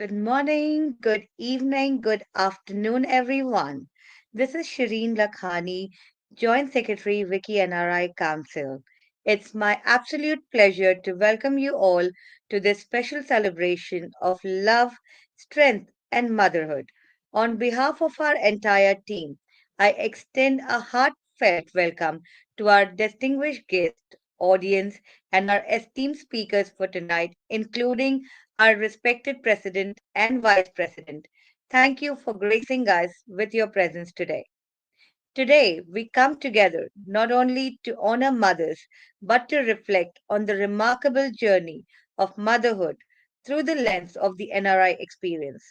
Good morning, good evening, good afternoon, everyone. This is Shireen Lakhani, Joint Secretary, WICCI NRI Council. It's my absolute pleasure to welcome you all to this special celebration of love, strength, and motherhood. On behalf of our entire team, I extend a heartfelt welcome to our distinguished guest, audience, and our esteemed speakers for tonight, including our respected President and Vice President. Thank you for gracing us with your presence today. Today, we come together not only to honor mothers, but to reflect on the remarkable journey of motherhood through the lens of the NRI experience.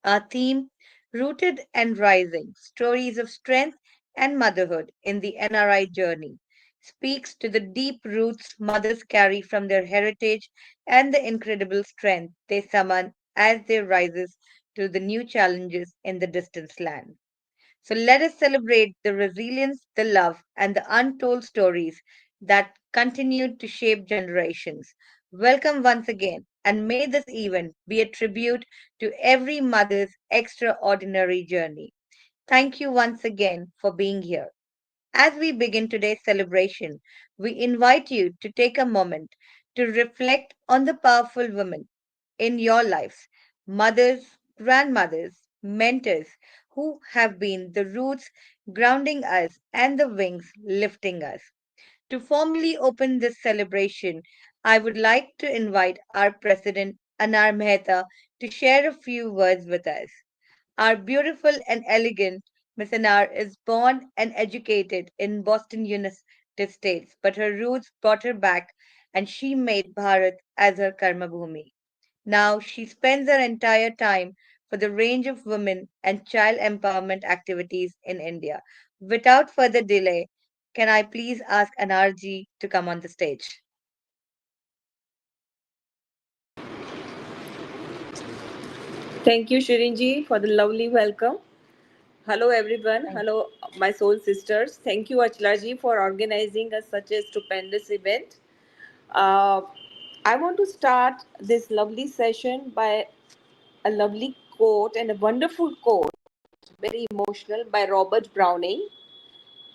Our theme, Rooted and Rising Stories of Strength and Motherhood in the NRI Journey, speaks to the deep roots mothers carry from their heritage and the incredible strength they summon as they rises to the new challenges in the distant land. So let us celebrate the resilience, the love, and the untold stories that continue to shape generations. Welcome once again, and may this event be a tribute to every mother's extraordinary journey. Thank you once again for being here. As we begin today's celebration, we invite you to take a moment to reflect on the powerful women in your lives, mothers, grandmothers, mentors who have been the roots grounding us and the wings lifting us. To formally open this celebration, I would like to invite our President Anar Mehta to share a few words with us. Our beautiful and elegant Miss Anar is born and educated in Boston, United States, but her roots brought her back and she made Bharat as her karma bhumi. Now she spends her entire time for the range of women and child empowerment activities in India. Without further delay, can I please ask Anarji to come on the stage? Thank you, Shirinji, for the lovely welcome. Hello, everyone. Thank Hello, my soul sisters. Thank you, Achalaji, for organizing such a stupendous event. Uh, I want to start this lovely session by a lovely quote and a wonderful quote, very emotional, by Robert Browning.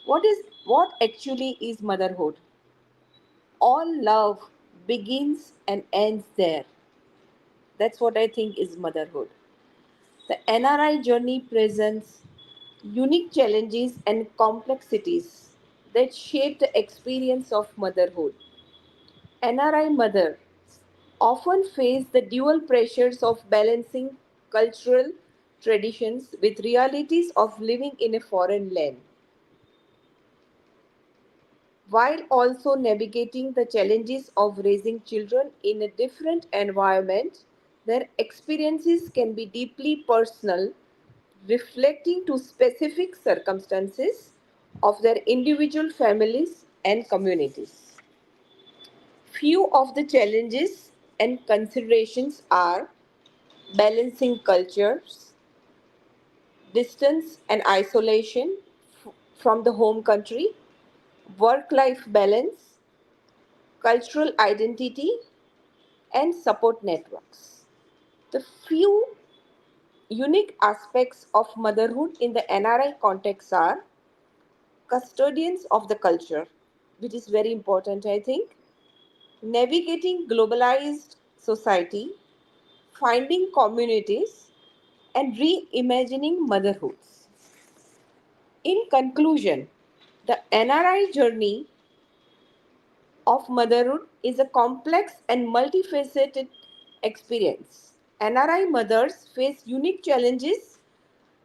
What actually is motherhood? All love begins and ends there. That's what I think is motherhood. The NRI journey presents unique challenges and complexities that shape the experience of motherhood. NRI mothers often face the dual pressures of balancing cultural traditions with realities of living in a foreign land, while also navigating the challenges of raising children in a different environment. Their experiences can be deeply personal, reflecting to specific circumstances of their individual families and communities. Few of the challenges and considerations are balancing cultures, distance and isolation from the home country, work life balance, cultural identity, and support networks. The few unique aspects of motherhood in the NRI context are custodians of the culture, which is very important, I think, navigating globalized society, finding communities, and reimagining motherhoods. In conclusion, the NRI journey of motherhood is a complex and multifaceted experience. NRI mothers face unique challenges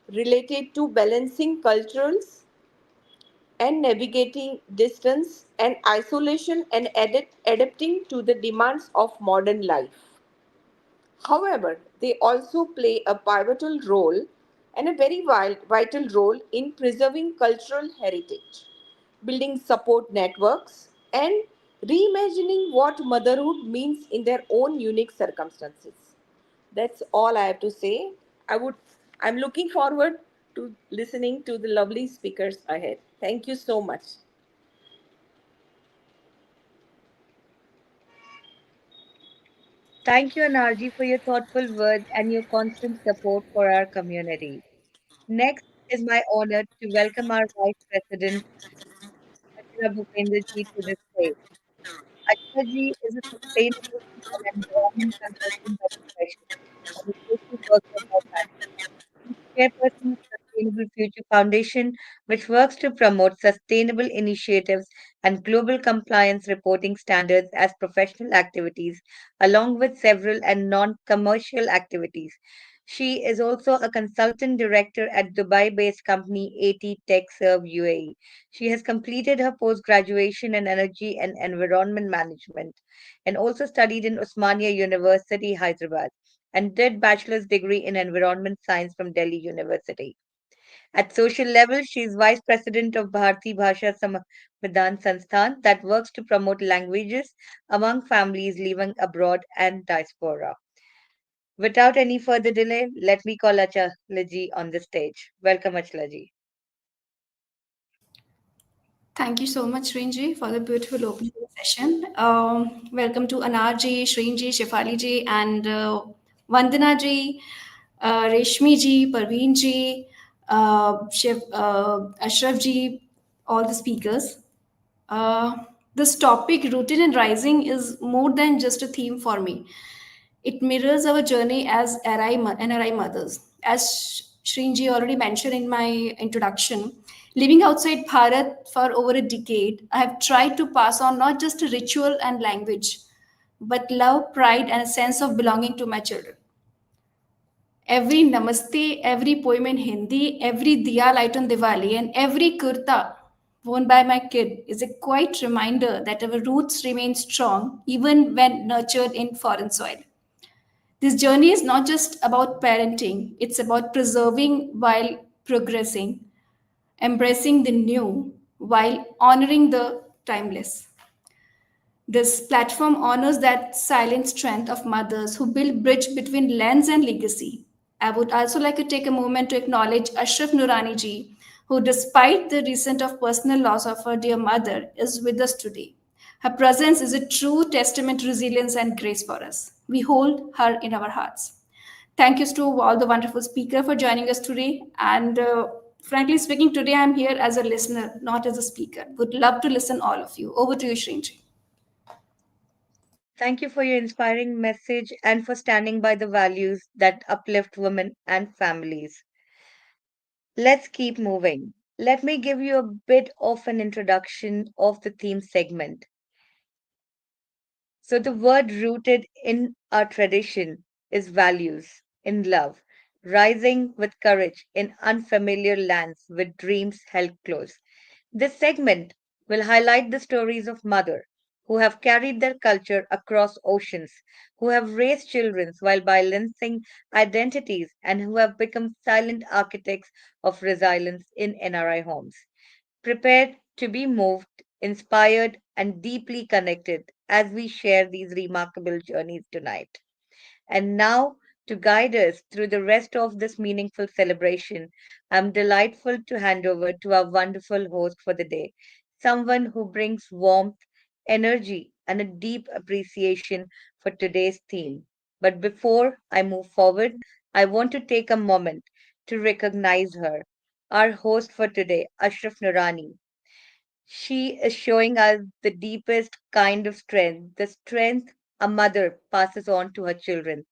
related to balancing cultures and navigating distance and isolation and adapting to the demands of modern life. However, they also play a pivotal role and a very vital role in preserving cultural heritage, building support networks, and reimagining what motherhood means in their own unique circumstances. That's all I have to say. I'm looking forward to listening to the lovely speakers ahead. Thank you so much. Thank you, Anarji, for your thoughtful words and your constant support for our community. Next, it is my honor to welcome our Vice President, Ashra Bhupendraji, to the stage. Ashraji is a sustainability and environment consultant by profession and a social worker by passion. Chairperson of Sustainable Future Foundation, which works to promote sustainable initiatives and global compliance reporting standards as professional activities, along with several and non commercial activities. She is also a consultant director at Dubai based company AT TechServe UAE. She has completed her post graduation in energy and environment management and also studied in Osmania University, Hyderabad and did bachelor's degree in environment science from Delhi University. At social level, she is vice president of Bharati Bhasha Samvidhan Sansthan that works to promote languages among families living abroad and diaspora. Without any further delay, let me call Achalaji on the stage. Welcome, Achalaji. Thank you so much, Srinji, for the beautiful opening session. Welcome to Anarji, Srinji, Shefaliji, and Vandana ji, Reshmi ji, Parveen ji, Ashraf ji, all the speakers. Uh, this topic, rooted in rising, is more than just a theme for me. It mirrors our journey as NRI mothers. As Shrinji already mentioned in my introduction, living outside Bharat for over a decade, I have tried to pass on not just a ritual and language, but love, pride, and a sense of belonging to my children. Every namaste, every poem in Hindi, every diya light on Diwali, and every kurta worn by my kid is a quiet reminder that our roots remain strong even when nurtured in foreign soil. This journey is not just about parenting, it's about preserving while progressing, embracing the new while honoring the timeless. This platform honors that silent strength of mothers who build bridge between lens and legacy. I would also like to take a moment to acknowledge Ashraf Nurani ji, who, despite the recent of personal loss of her dear mother, is with us today. Her presence is a true testament to resilience and grace for us. We hold her in our hearts. Thank you to all the wonderful speakers for joining us today. And frankly speaking, today I'm here as a listener, not as a speaker. Would love to listen all of you. Over to you, Shrinji. Thank you for your inspiring message and for standing by the values that uplift women and families. Let's keep moving. Let me give you a bit of an introduction of the theme segment. So, the word rooted in our tradition is values, in love, rising with courage in unfamiliar lands with dreams held close. This segment will highlight the stories of mothers who have carried their culture across oceans, who have raised children while balancing identities, and who have become silent architects of resilience in NRI homes. Prepared to be moved, inspired, and deeply connected as we share these remarkable journeys tonight. And now, to guide us through the rest of this meaningful celebration, I'm delightful to hand over to our wonderful host for the day, someone who brings warmth, energy, and a deep appreciation for today's theme. But before I move forward, I want to take a moment to recognize her, our host for today, Ashraf Nurani. She is showing us the deepest kind of strength, the strength a mother passes on to her children.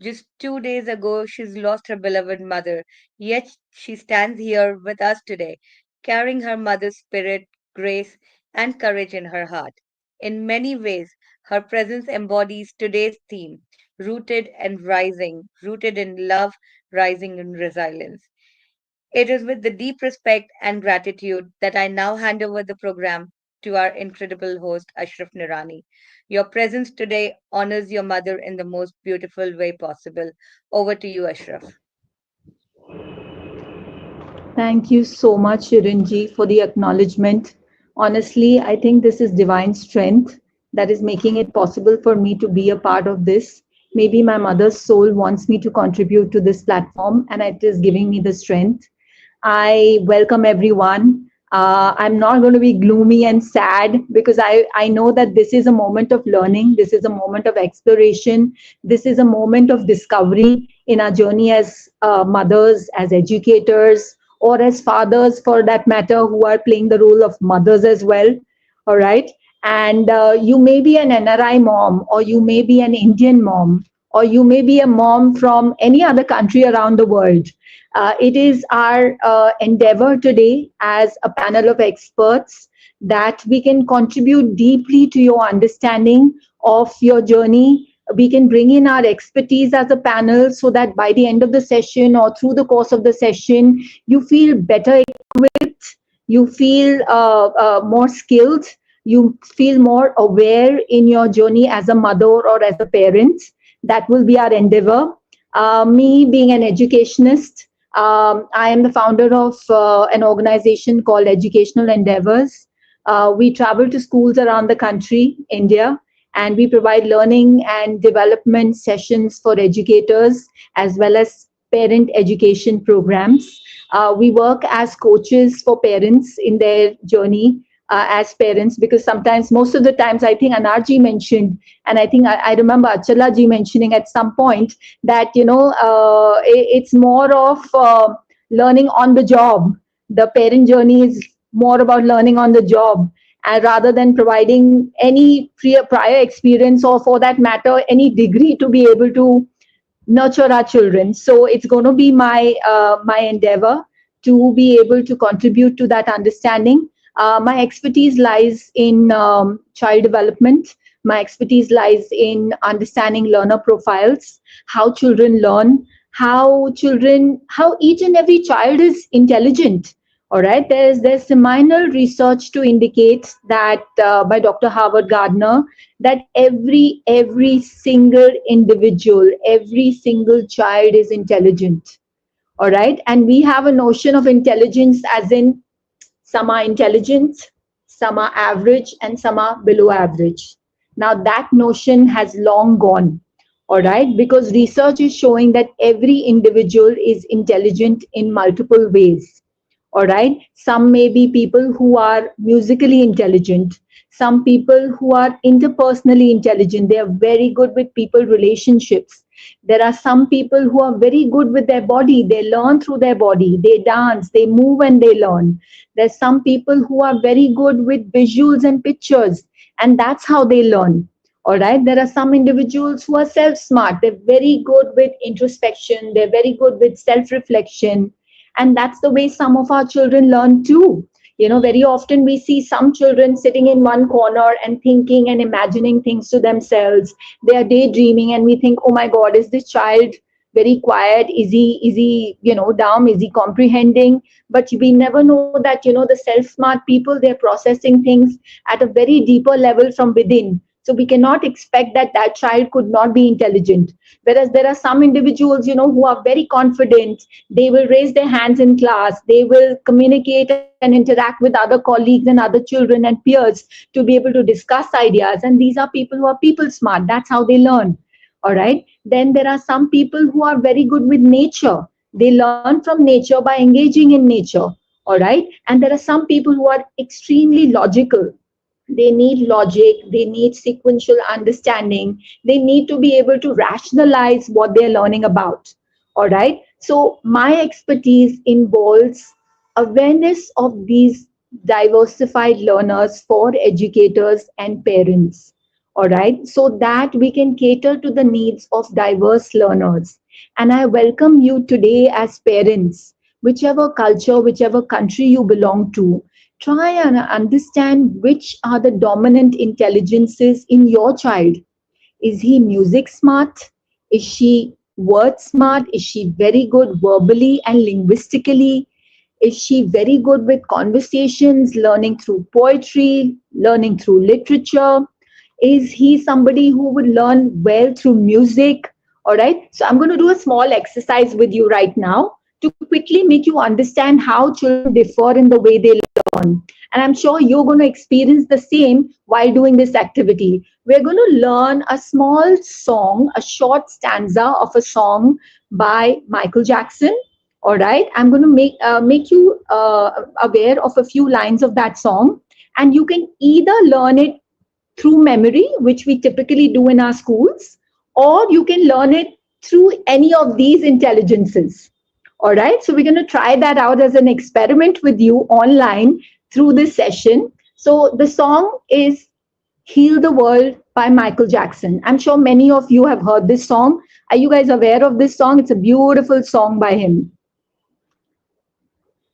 Just 2 days ago, she's lost her beloved mother, yet she stands here with us today, carrying her mother's spirit, grace, and courage in her heart. In many ways, her presence embodies today's theme, rooted and rising, rooted in love, rising in resilience. It is with the deep respect and gratitude that I now hand over the program to our incredible host, Ashraf Nirani. Your presence today honors your mother in the most beautiful way possible. Over to you, Ashraf. Thank you so much, Shirinji, for the acknowledgement. Honestly, I think this is divine strength that is making it possible for me to be a part of this. Maybe my mother's soul wants me to contribute to this platform, and it is giving me the strength. I welcome everyone. I'm not going to be gloomy and sad, because I know that this is a moment of learning. This is a moment of exploration. This is a moment of discovery in our journey as mothers, as educators, or as fathers for that matter, who are playing the role of mothers as well. All right. And you may be an NRI mom, or you may be an Indian mom, or you may be a mom from any other country around the world. It is our endeavor today as a panel of experts that we can contribute deeply to your understanding of your journey. We can bring in our expertise as a panel so that by the end of the session or through the course of the session, you feel better equipped, you feel more skilled, you feel more aware in your journey as a mother or as a parent. That will be our endeavor. Me being an educationist, I am the founder of an organization called Educational Endeavors. We travel to schools around the country, India, and we provide learning and development sessions for educators as well as parent education programs. We work as coaches for parents in their journey as parents, because sometimes, most of the times, I think Anarji mentioned, and I think I remember Achala ji mentioning at some point that, it's more of learning on the job. The parent journey is more about learning on the job, and rather than providing any prior experience, or for that matter, any degree to be able to nurture our children. So it's going to be my endeavor to be able to contribute to that understanding. My expertise lies in child development. My expertise lies in understanding learner profiles, how children learn, how each and every child is intelligent. All right, there's seminal research to indicate that by Dr. Howard Gardner, that every single individual, every single child is intelligent. All right, and we have a notion of intelligence as in some are intelligent, some are average, and some are below average. Now that notion has long gone. All right, because research is showing that every individual is intelligent in multiple ways. All right, some may be people who are musically intelligent, some people who are interpersonally intelligent, they are very good with people relationships. There are some people who are very good with their body, they learn through their body, they dance, they move, and they learn. There's some people who are very good with visuals and pictures, and that's how they learn. All right, there are some individuals who are self smart, they're very good with introspection, they're very good with self reflection, and that's the way some of our children learn too. Very often we see some children sitting in one corner and thinking and imagining things to themselves. They are daydreaming, and we think, oh my God, is this child very quiet? Is he dumb? Is he comprehending? But we never know that, the self-smart people, they're processing things at a very deeper level from within. So we cannot expect that that child could not be intelligent. Whereas there are some individuals, who are very confident. They will raise their hands in class. They will communicate and interact with other colleagues and other children and peers to be able to discuss ideas. And these are people who are people smart. That's how they learn. All right. Then there are some people who are very good with nature. They learn from nature by engaging in nature. All right. And there are some people who are extremely logical. They need logic, they need sequential understanding, they need to be able to rationalize what they're learning about. All right. So my expertise involves awareness of these diversified learners for educators and parents. All right. So that we can cater to the needs of diverse learners. And I welcome you today as parents, whichever culture, whichever country you belong to. Try and understand which are the dominant intelligences in your child. Is he music smart? Is she word smart? Is she very good verbally and linguistically? Is she very good with conversations, learning through poetry, learning through literature? Is he somebody who would learn well through music? All right. So I'm going to do a small exercise with you right now to quickly make you understand how children differ in the way they learn. And I'm sure you're going to experience the same while doing this activity. We're going to learn a small song, a short stanza of a song by Michael Jackson. All right, I'm going to make you aware of a few lines of that song, and you can either learn it through memory, which we typically do in our schools, or you can learn it through any of these intelligences. All right, so we're going to try that out as an experiment with you online through this session. So the song is Heal the World by Michael Jackson. I'm sure many of you have heard this song. Are you guys aware of this song? It's a beautiful song by him.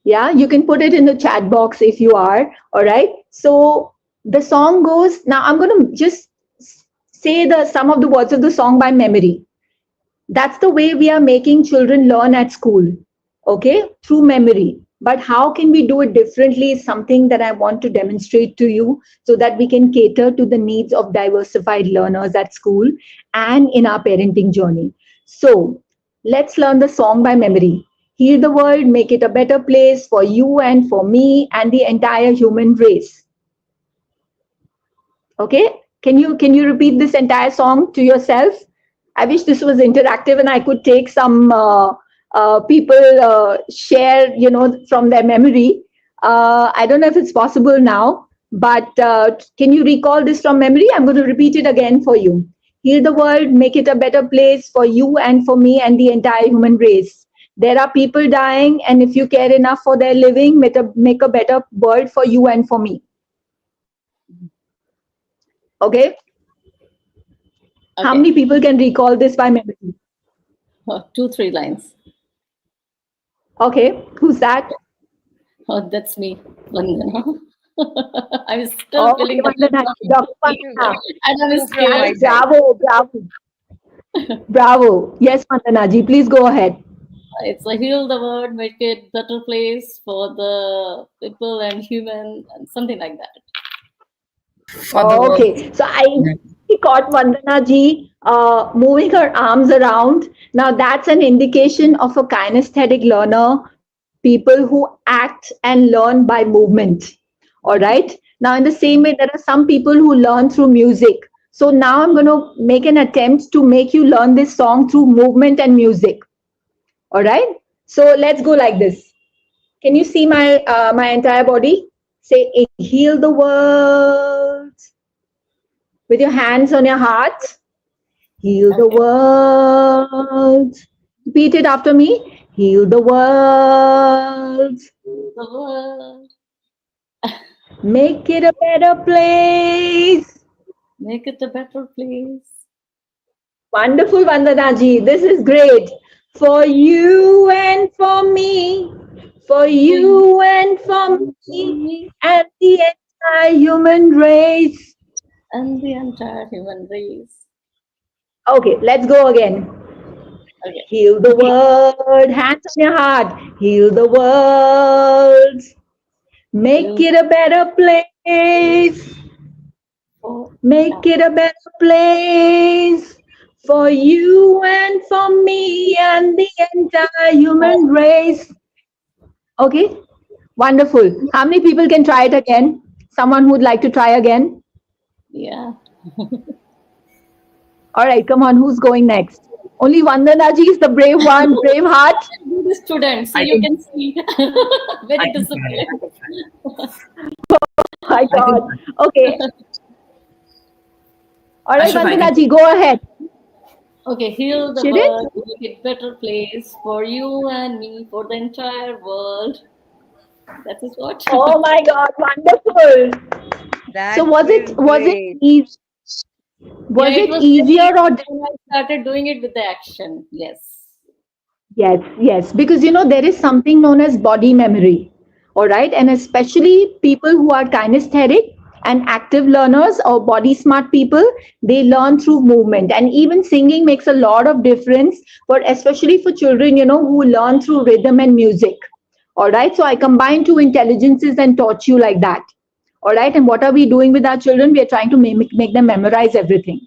Yeah, you can put it in the chat box if you are. All right. So the song goes, now I'm going to just say some of the words of the song by memory. That's the way we are making children learn at school, okay, through memory. But how can we do it differently is something that I want to demonstrate to you so that we can cater to the needs of diversified learners at school and in our parenting journey. So let's learn the song by memory. Heal the world, make it a better place for you and for me and the entire human race. Okay, can you repeat this entire song to yourself? I wish this was interactive and I could take some people share, from their memory. I don't know if it's possible now, but can you recall this from memory? I'm going to repeat it again for you. Heal the world, make it a better place for you and for me and the entire human race. There are people dying, and if you care enough for their living, make a better world for you and for me. Okay? How many people can recall this by memory? 2-3 lines. Okay, who's that? Oh, that's me, Vandana. I'm still feeling Vandana, and I'm scared. Bravo. Yes, Vandana ji, please go ahead. It's a heal the world, make it better place for the people and human, and something like that. Okay, so I caught Vandana ji moving her arms around. Now that's an indication of a kinesthetic learner, people who act and learn by movement. All right. Now, in the same way, there are some people who learn through music. So now I'm going to make an attempt to make you learn this song through movement and music. All right. So let's go like this. Can you see my my entire body? Say, heal the world. With your hands on your heart. Heal the world. Repeat it after me. Heal the world. The world. Make it a better place. Make it a better place. Wonderful, Vandana ji. This is great. For you and for me. For you and for me. And the entire human race. And the entire human race. Okay, let's go again. Okay. Heal the world. Hands on your heart. Heal the world. Make it a better place. Make it a better place for you and for me and the entire human race. Okay, wonderful. How many people can try it again? Someone who would like to try again? Yeah. All right, come on. Who's going next? Only Vandana ji is the brave one, brave heart. The student, so you can see. Very disciplined. My God. Okay. All right, Vandana ji, go ahead. Okay, heal the world, make it better place for you and me, for the entire world. That is what. Oh my God, wonderful. So was it easy? Was it easier or I started doing it with the action? Yes. Yes, because there is something known as body memory. All right, and especially people who are kinesthetic and active learners or body smart people, they learn through movement, and even singing makes a lot of difference, but especially for children who learn through rhythm and music. All right, so I combined two intelligences and taught you like that. All right, and what are we doing with our children? We are trying to make them memorize everything.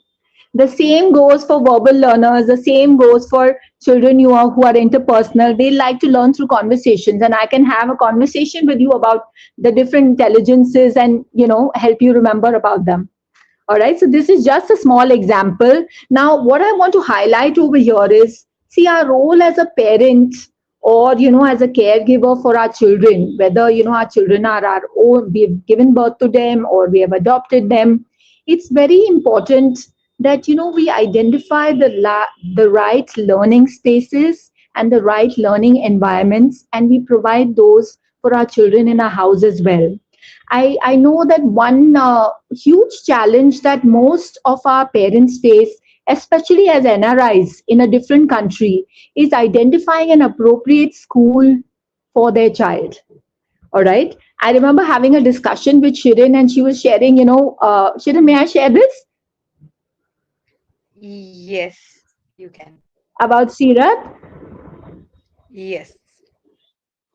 The same goes for verbal learners. The same goes for children who are interpersonal. They like to learn through conversations, and I can have a conversation with you about the different intelligences and help you remember about them. All right, so this is just a small example. Now, what I want to highlight over here is, see, our role as a parent or as a caregiver for our children, whether our children are our own, we have given birth to them or we have adopted them. It's very important that we identify the right learning spaces and the right learning environments, and we provide those for our children in our house as well. I know that one huge challenge that most of our parents face, especially as NRIs in a different country, is identifying an appropriate school for their child. All right. I remember having a discussion with Shirin, and she was sharing, Shirin, may I share this Yes, you can. about Sirat? Yes.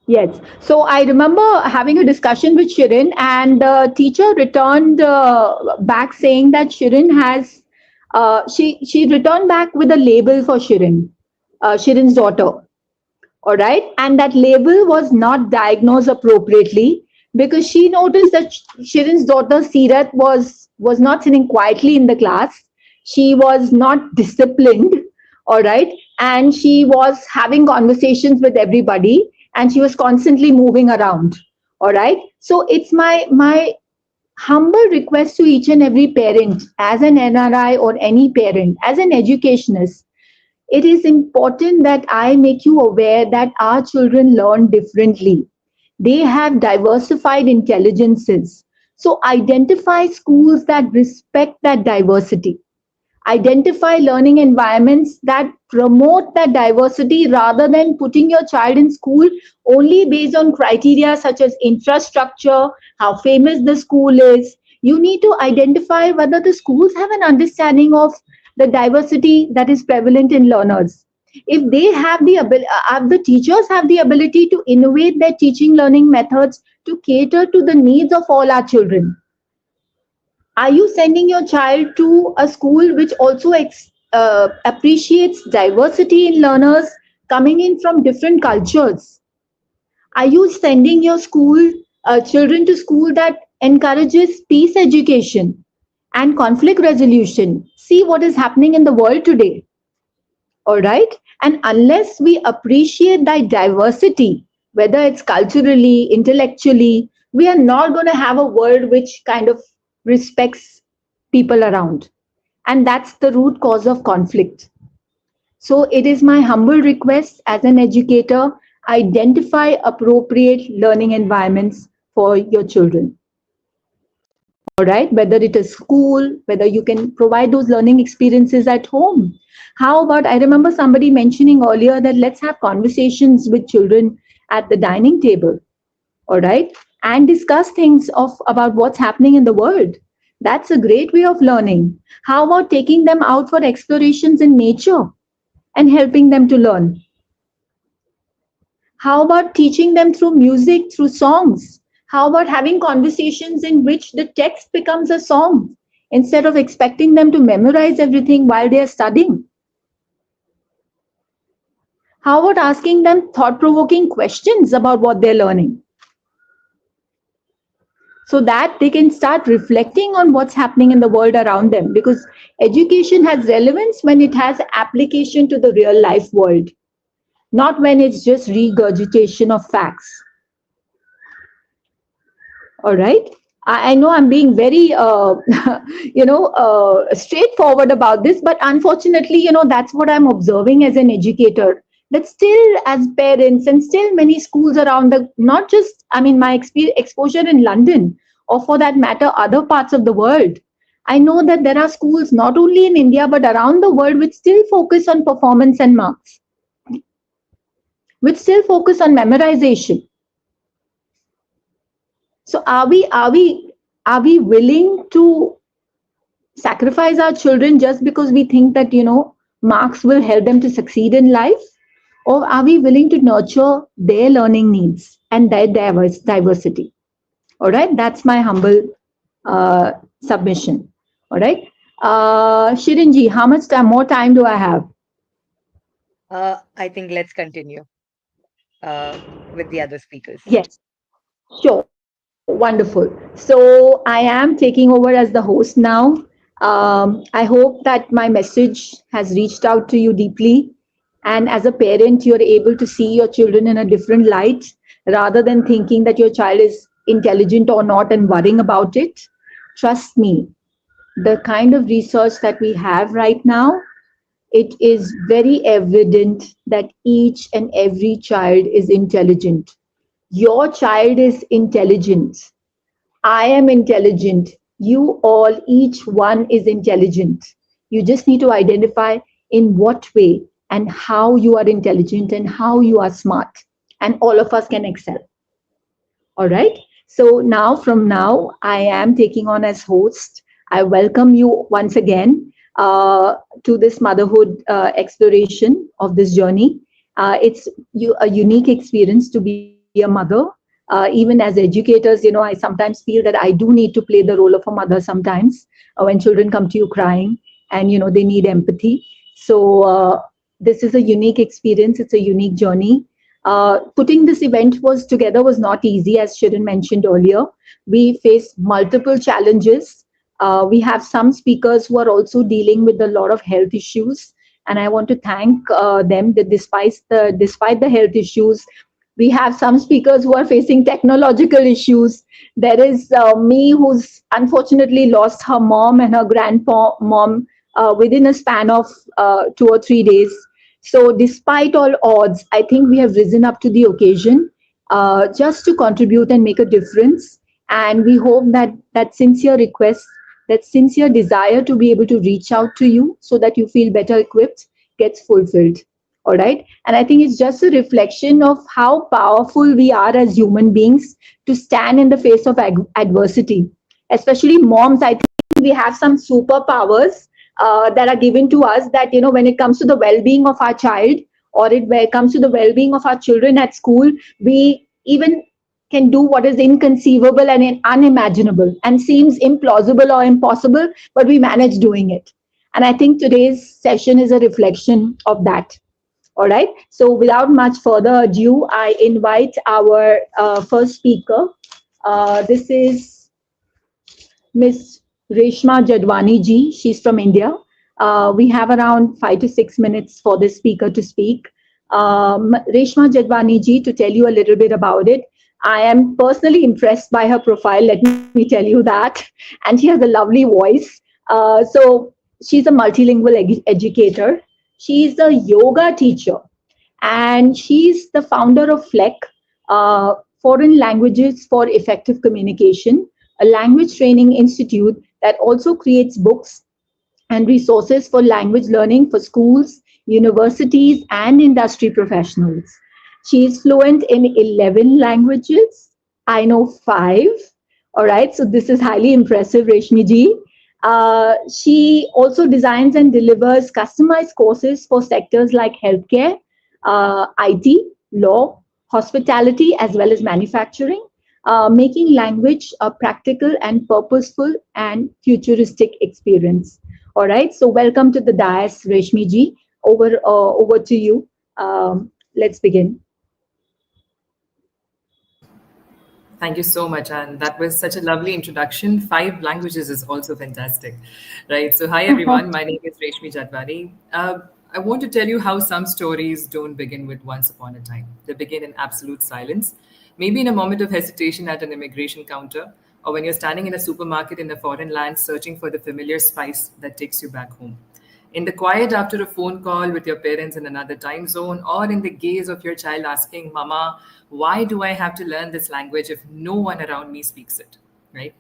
Yes. So I remember having a discussion with Shirin, and the teacher returned back saying that Shirin has, she returned back with a label for Shirin, Shirin's daughter. All right. And that label was not diagnosed appropriately, because she noticed that Shirin's daughter Sirat was not sitting quietly in the class. She was not disciplined. All right. And she was having conversations with everybody, and she was constantly moving around. All right. So it's my humble request to each and every parent, as an NRI or any parent, as an educationist, it is important that I make you aware that our children learn differently. They have diversified intelligences. So identify schools that respect that diversity. Identify learning environments that promote that diversity, rather than putting your child in school only based on criteria such as infrastructure, how famous the school is. You need to identify whether the schools have an understanding of the diversity that is prevalent in learners. If they have the ability, the teachers have the ability to innovate their teaching learning methods to cater to the needs of all our children. Are you sending your child to a school which also appreciates diversity in learners coming in from different cultures? Are you sending your children to school that encourages peace education and conflict resolution? See what is happening in the world today. All right. And unless we appreciate that diversity, whether it's culturally, intellectually, we are not going to have a world which kind of respects people around. And that's the root cause of conflict. So it is my humble request as an educator, identify appropriate learning environments for your children. All right, whether it is school, whether you can provide those learning experiences at home. How about, I remember somebody mentioning earlier that let's have conversations with children at the dining table, all right, and discuss things about what's happening in the world. That's a great way of learning. How about taking them out for explorations in nature and helping them to learn? How about teaching them through music, through songs? How about having conversations in which the text becomes a song instead of expecting them to memorize everything while they are studying? How about asking them thought-provoking questions about what they're learning, so that they can start reflecting on what's happening in the world around them? Because education has relevance when it has application to the real life world, not when it's just regurgitation of facts. All right. I know I'm being very, straightforward about this, but unfortunately, that's what I'm observing as an educator. That still, as parents, and still many schools around not just, my exposure in London, or for that matter, other parts of the world. I know that there are schools not only in India, but around the world, which still focus on performance and marks, which still focus on memorization. So are we willing to sacrifice our children just because we think that marks will help them to succeed in life? Or are we willing to nurture their learning needs and their diversity? All right, that's my humble submission. All right, Shirinji, how much more time do I have? I think let's continue with the other speakers. Yes, sure, wonderful. So I am taking over as the host now. I hope that my message has reached out to you deeply, And as a parent, you're able to see your children in a different light rather than thinking that your child is intelligent or not and worrying about it. Trust me, the kind of research that we have right now, it is very evident that each and every child is intelligent. Your child is intelligent. I am intelligent. You all, each one is intelligent. You just need to identify in what way and how you are intelligent and how you are smart. And all of us can excel. All right. So from now, I am taking on as host. I welcome you once again to this motherhood exploration of this journey. It's a unique experience to be a mother. Even as educators, I sometimes feel that I do need to play the role of a mother sometimes when children come to you crying and, they need empathy. So this is a unique experience. It's a unique journey. Putting this event together was not easy, as Shirin mentioned earlier. We faced multiple challenges. We have some speakers who are also dealing with a lot of health issues, and I want to thank them that despite the health issues, we have some speakers who are facing technological issues. There is me, who's unfortunately lost her mom and her grandpa mom within a span of 2 or 3 days. So despite all odds, I think we have risen up to the occasion just to contribute and make a difference. And we hope that sincere request, that sincere desire to be able to reach out to you so that you feel better equipped gets fulfilled. All right. And I think it's just a reflection of how powerful we are as human beings to stand in the face of adversity. Especially moms, I think we have some superpowers that are given to us that, when it comes to the well-being of our child, or when it comes to the well-being of our children at school, we even can do what is inconceivable and unimaginable and seems implausible or impossible, but we manage doing it. And I think today's session is a reflection of that. All right. So without much further ado, I invite our first speaker. This is Miss Reshmi Jadwani ji. She's from India. We have around 5 to 6 minutes for this speaker to speak. Reshmi Jadwani ji, to tell you a little bit about it, I am personally impressed by her profile, let me tell you that. And she has a lovely voice. So she's a multilingual educator. She's a yoga teacher. And she's the founder of FLEC, Foreign Languages for Effective Communication, a language training institute that also creates books and resources for language learning for schools, universities, and industry professionals. She is fluent in 11 languages. I know 5. All right, so this is highly impressive, Reshmi ji. She also designs and delivers customized courses for sectors like healthcare, IT, law, hospitality, as well as manufacturing, making language a practical and purposeful and futuristic experience. All right, so welcome to the dais, Reshmi ji. Over to you. Let's begin. Thank you so much. And that was such a lovely introduction. 5 languages is also fantastic, right? So hi, everyone. My name is Reshmi Jadwani. I want to tell you how some stories don't begin with once upon a time. They begin in absolute silence, maybe in a moment of hesitation at an immigration counter, or when you're standing in a supermarket in a foreign land searching for the familiar spice that takes you back home. In the quiet after a phone call with your parents in another time zone, or in the gaze of your child asking, Mama, why do I have to learn this language if no one around me speaks it, right?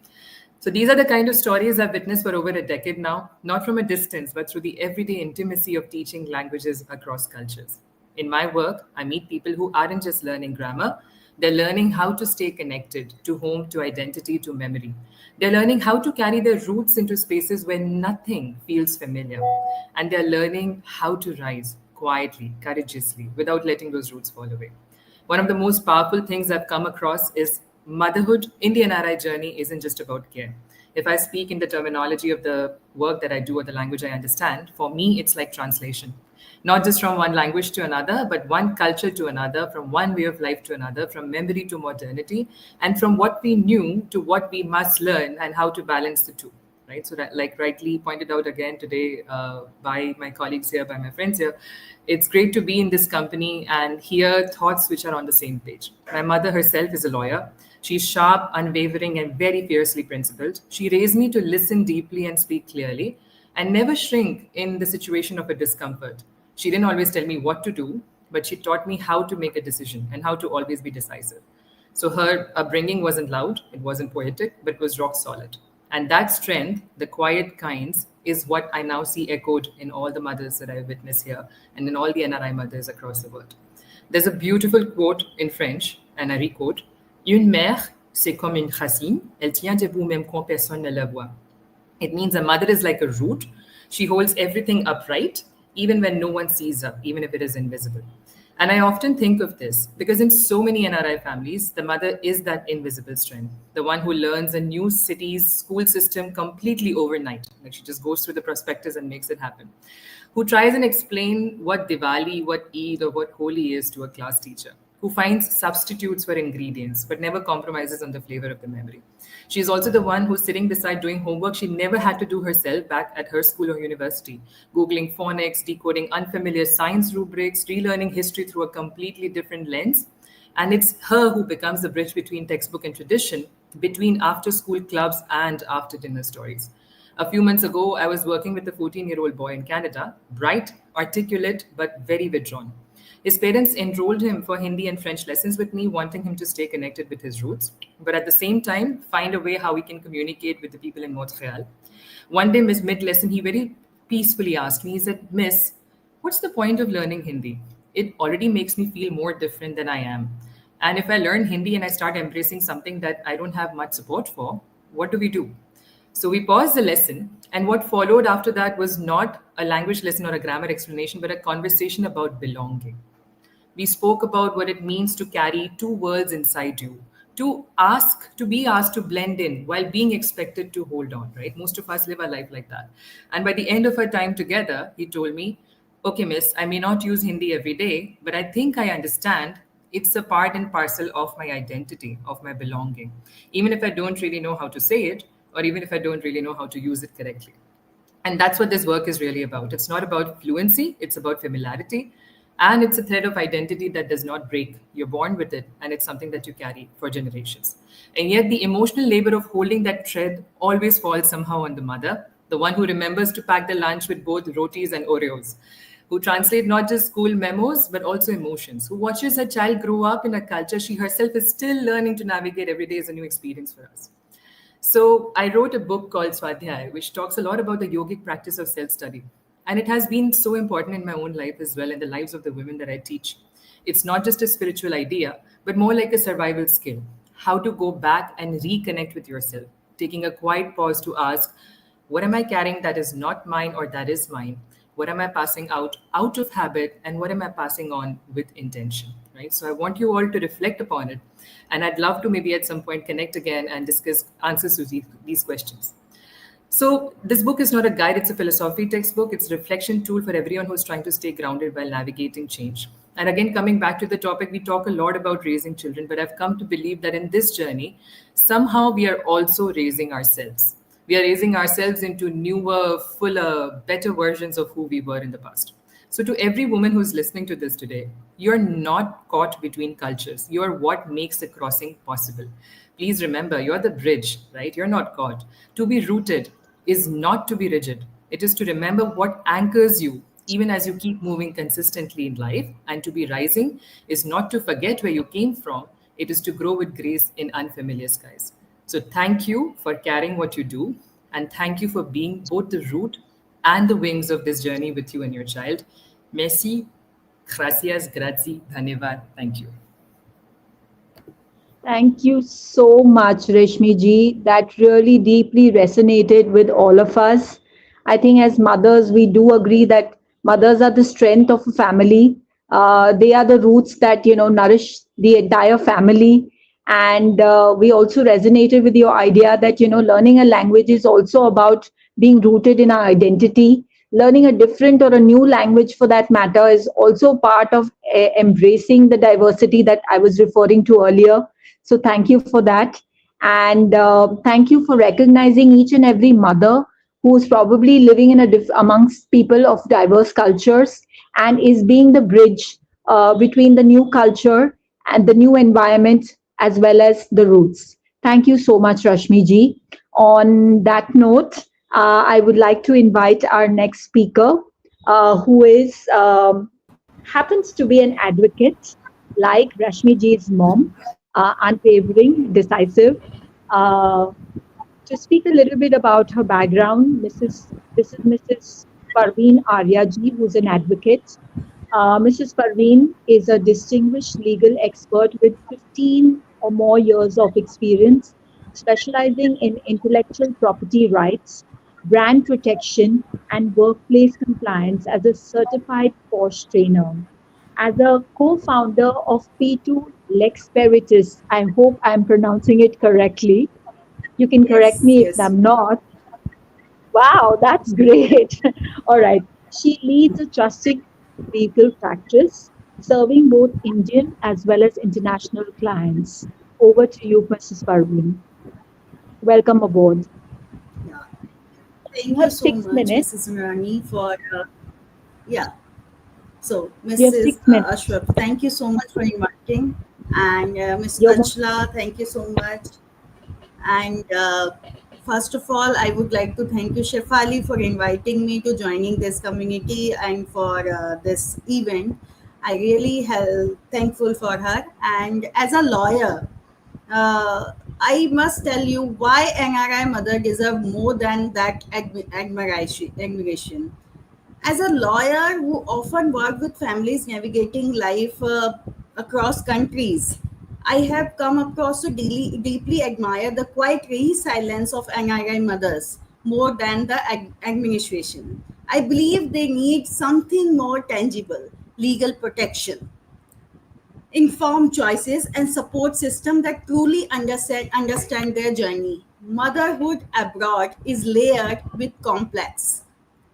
So these are the kind of stories I've witnessed for over a decade now, not from a distance, but through the everyday intimacy of teaching languages across cultures. In my work, I meet people who aren't just learning grammar, they're learning how to stay connected to home, to identity, to memory. They're learning how to carry their roots into spaces where nothing feels familiar. And they're learning how to rise quietly, courageously, without letting those roots fall away. One of the most powerful things I've come across is motherhood in the NRI journey isn't just about care. If I speak in the terminology of the work that I do or the language I understand, for me, it's like translation. Not just from one language to another, but one culture to another, from one way of life to another, from memory to modernity, and from what we knew to what we must learn and how to balance the two. right? So that, like rightly pointed out again today by my colleagues here, by my friends here, it's great to be in this company and hear thoughts which are on the same page. My mother herself is a lawyer. She's sharp, unwavering, and very fiercely principled. She raised me to listen deeply and speak clearly and never shrink in the situation of a discomfort. She didn't always tell me what to do, but she taught me how to make a decision and how to always be decisive. So her upbringing wasn't loud, it wasn't poetic, but was rock solid. And that strength, the quiet kinds, is what I now see echoed in all the mothers that I witness here and in all the NRI mothers across the world. There's a beautiful quote in French, and I requote, Une mère, c'est comme une racine, elle tient debout même quand personne ne la voit. It means a mother is like a root. She holds everything upright, even when no one sees her, even if it is invisible. And I often think of this because in so many NRI families, the mother is that invisible strength, the one who learns a new city's school system completely overnight. Like she just goes through the prospectus and makes it happen. Who tries and explain what Diwali, what Eid, or what Holi is to a class teacher. Who finds substitutes for ingredients, but never compromises on the flavor of the memory. She's also the one who's sitting beside doing homework she never had to do herself back at her school or university, Googling phonics, decoding unfamiliar science rubrics, relearning history through a completely different lens. And it's her who becomes the bridge between textbook and tradition, between after-school clubs and after-dinner stories. A few months ago, I was working with a 14-year-old boy in Canada, bright, articulate, but very withdrawn. His parents enrolled him for Hindi and French lessons with me, wanting him to stay connected with his roots, but at the same time, find a way how we can communicate with the people in Montreal. One day, mid-lesson, he very peacefully asked me, he said, Miss, what's the point of learning Hindi? It already makes me feel more different than I am. And if I learn Hindi and I start embracing something that I don't have much support for, what do we do? So we paused the lesson, and what followed after that was not a language lesson or a grammar explanation, but a conversation about belonging. We spoke about what it means to carry two worlds inside you, to be asked to blend in while being expected to hold on, right? Most of us live our life like that. And by the end of our time together, he told me, okay, miss, I may not use Hindi every day, but I think I understand it's a part and parcel of my identity, of my belonging, even if I don't really know how to say it, or even if I don't really know how to use it correctly. And that's what this work is really about. It's not about fluency, it's about familiarity. And it's a thread of identity that does not break. You're born with it, and it's something that you carry for generations. And yet the emotional labor of holding that thread always falls somehow on the mother, the one who remembers to pack the lunch with both rotis and Oreos, who translate not just school memos, but also emotions, who watches her child grow up in a culture she herself is still learning to navigate every day as a new experience for us. So I wrote a book called Swadhyay, which talks a lot about the yogic practice of self-study. And it has been so important in my own life as well, in the lives of the women that I teach. It's not just a spiritual idea, but more like a survival skill. How to go back and reconnect with yourself, taking a quiet pause to ask, what am I carrying that is not mine or that is mine? What am I passing out of habit? And what am I passing on with intention, right? So I want you all to reflect upon it. And I'd love to maybe at some point connect again and discuss answers to these questions. So this book is not a guide, it's a philosophy textbook. It's a reflection tool for everyone who's trying to stay grounded while navigating change. And again, coming back to the topic, we talk a lot about raising children, but I've come to believe that in this journey, somehow we are also raising ourselves. We are raising ourselves into newer, fuller, better versions of who we were in the past. So to every woman who's listening to this today, you're not caught between cultures. You're what makes the crossing possible. Please remember, you're the bridge, right? You're not caught. To be rooted is not to be rigid. It is to remember what anchors you, even as you keep moving consistently in life. And to be rising is not to forget where you came from. It is to grow with grace in unfamiliar skies. So thank you for carrying what you do. And thank you for being both the root and the wings of this journey with you and your child. Merci, gracias, grazie, dhanyavad. Thank you. Thank you so much, Reshmi ji. That really deeply resonated with all of us. I think as mothers, we do agree that mothers are the strength of a family. They are the roots that, nourish the entire family. And we also resonated with your idea that, learning a language is also about being rooted in our identity. Learning a different or a new language for that matter is also part of embracing the diversity that I was referring to earlier. So thank you for that. And thank you for recognizing each and every mother who is probably living in amongst people of diverse cultures and is being the bridge between the new culture and the new environment as well as the roots. Thank you so much, Rashmi ji. On that note, I would like to invite our next speaker, who is happens to be an advocate like Rashmi ji's mom, unwavering, decisive. Uh, to speak a little bit about her background, this is Mrs. Parveen Arya ji, who's an advocate. Mrs. Parveen is a distinguished legal expert with 15 or more years of experience, specializing in intellectual property rights, brand protection, and workplace compliance as a certified POSH trainer. As a co-founder of P2 Lex PERITUS, I hope I'm pronouncing it correctly. You can correct Yes, me if yes. I'm not. Wow, that's great. All right. She leads a trusted legal practice, serving both Indian as well as international clients. Over to you, Mrs. Parveen. Welcome aboard. Yeah. You Thank you have so six much, minutes. Mrs. Rani, for yeah. So, You have Mrs. 6 minutes. Ashwat, thank you so much for inviting, and Miss You're Anshula, thank you so much. And first of all, I would like to thank you, Shefali, for inviting me to joining this community and for this event. I really thankful for her. And as a lawyer, uh, I must tell you why NRI mother deserve more than that admiration. As a lawyer who often work with families navigating life across countries, I have come across to deeply admire the quiet resilience of NRI mothers more than the administration. I believe they need something more tangible, legal protection, informed choices, and support system that truly understand their journey. Motherhood abroad is layered with complex.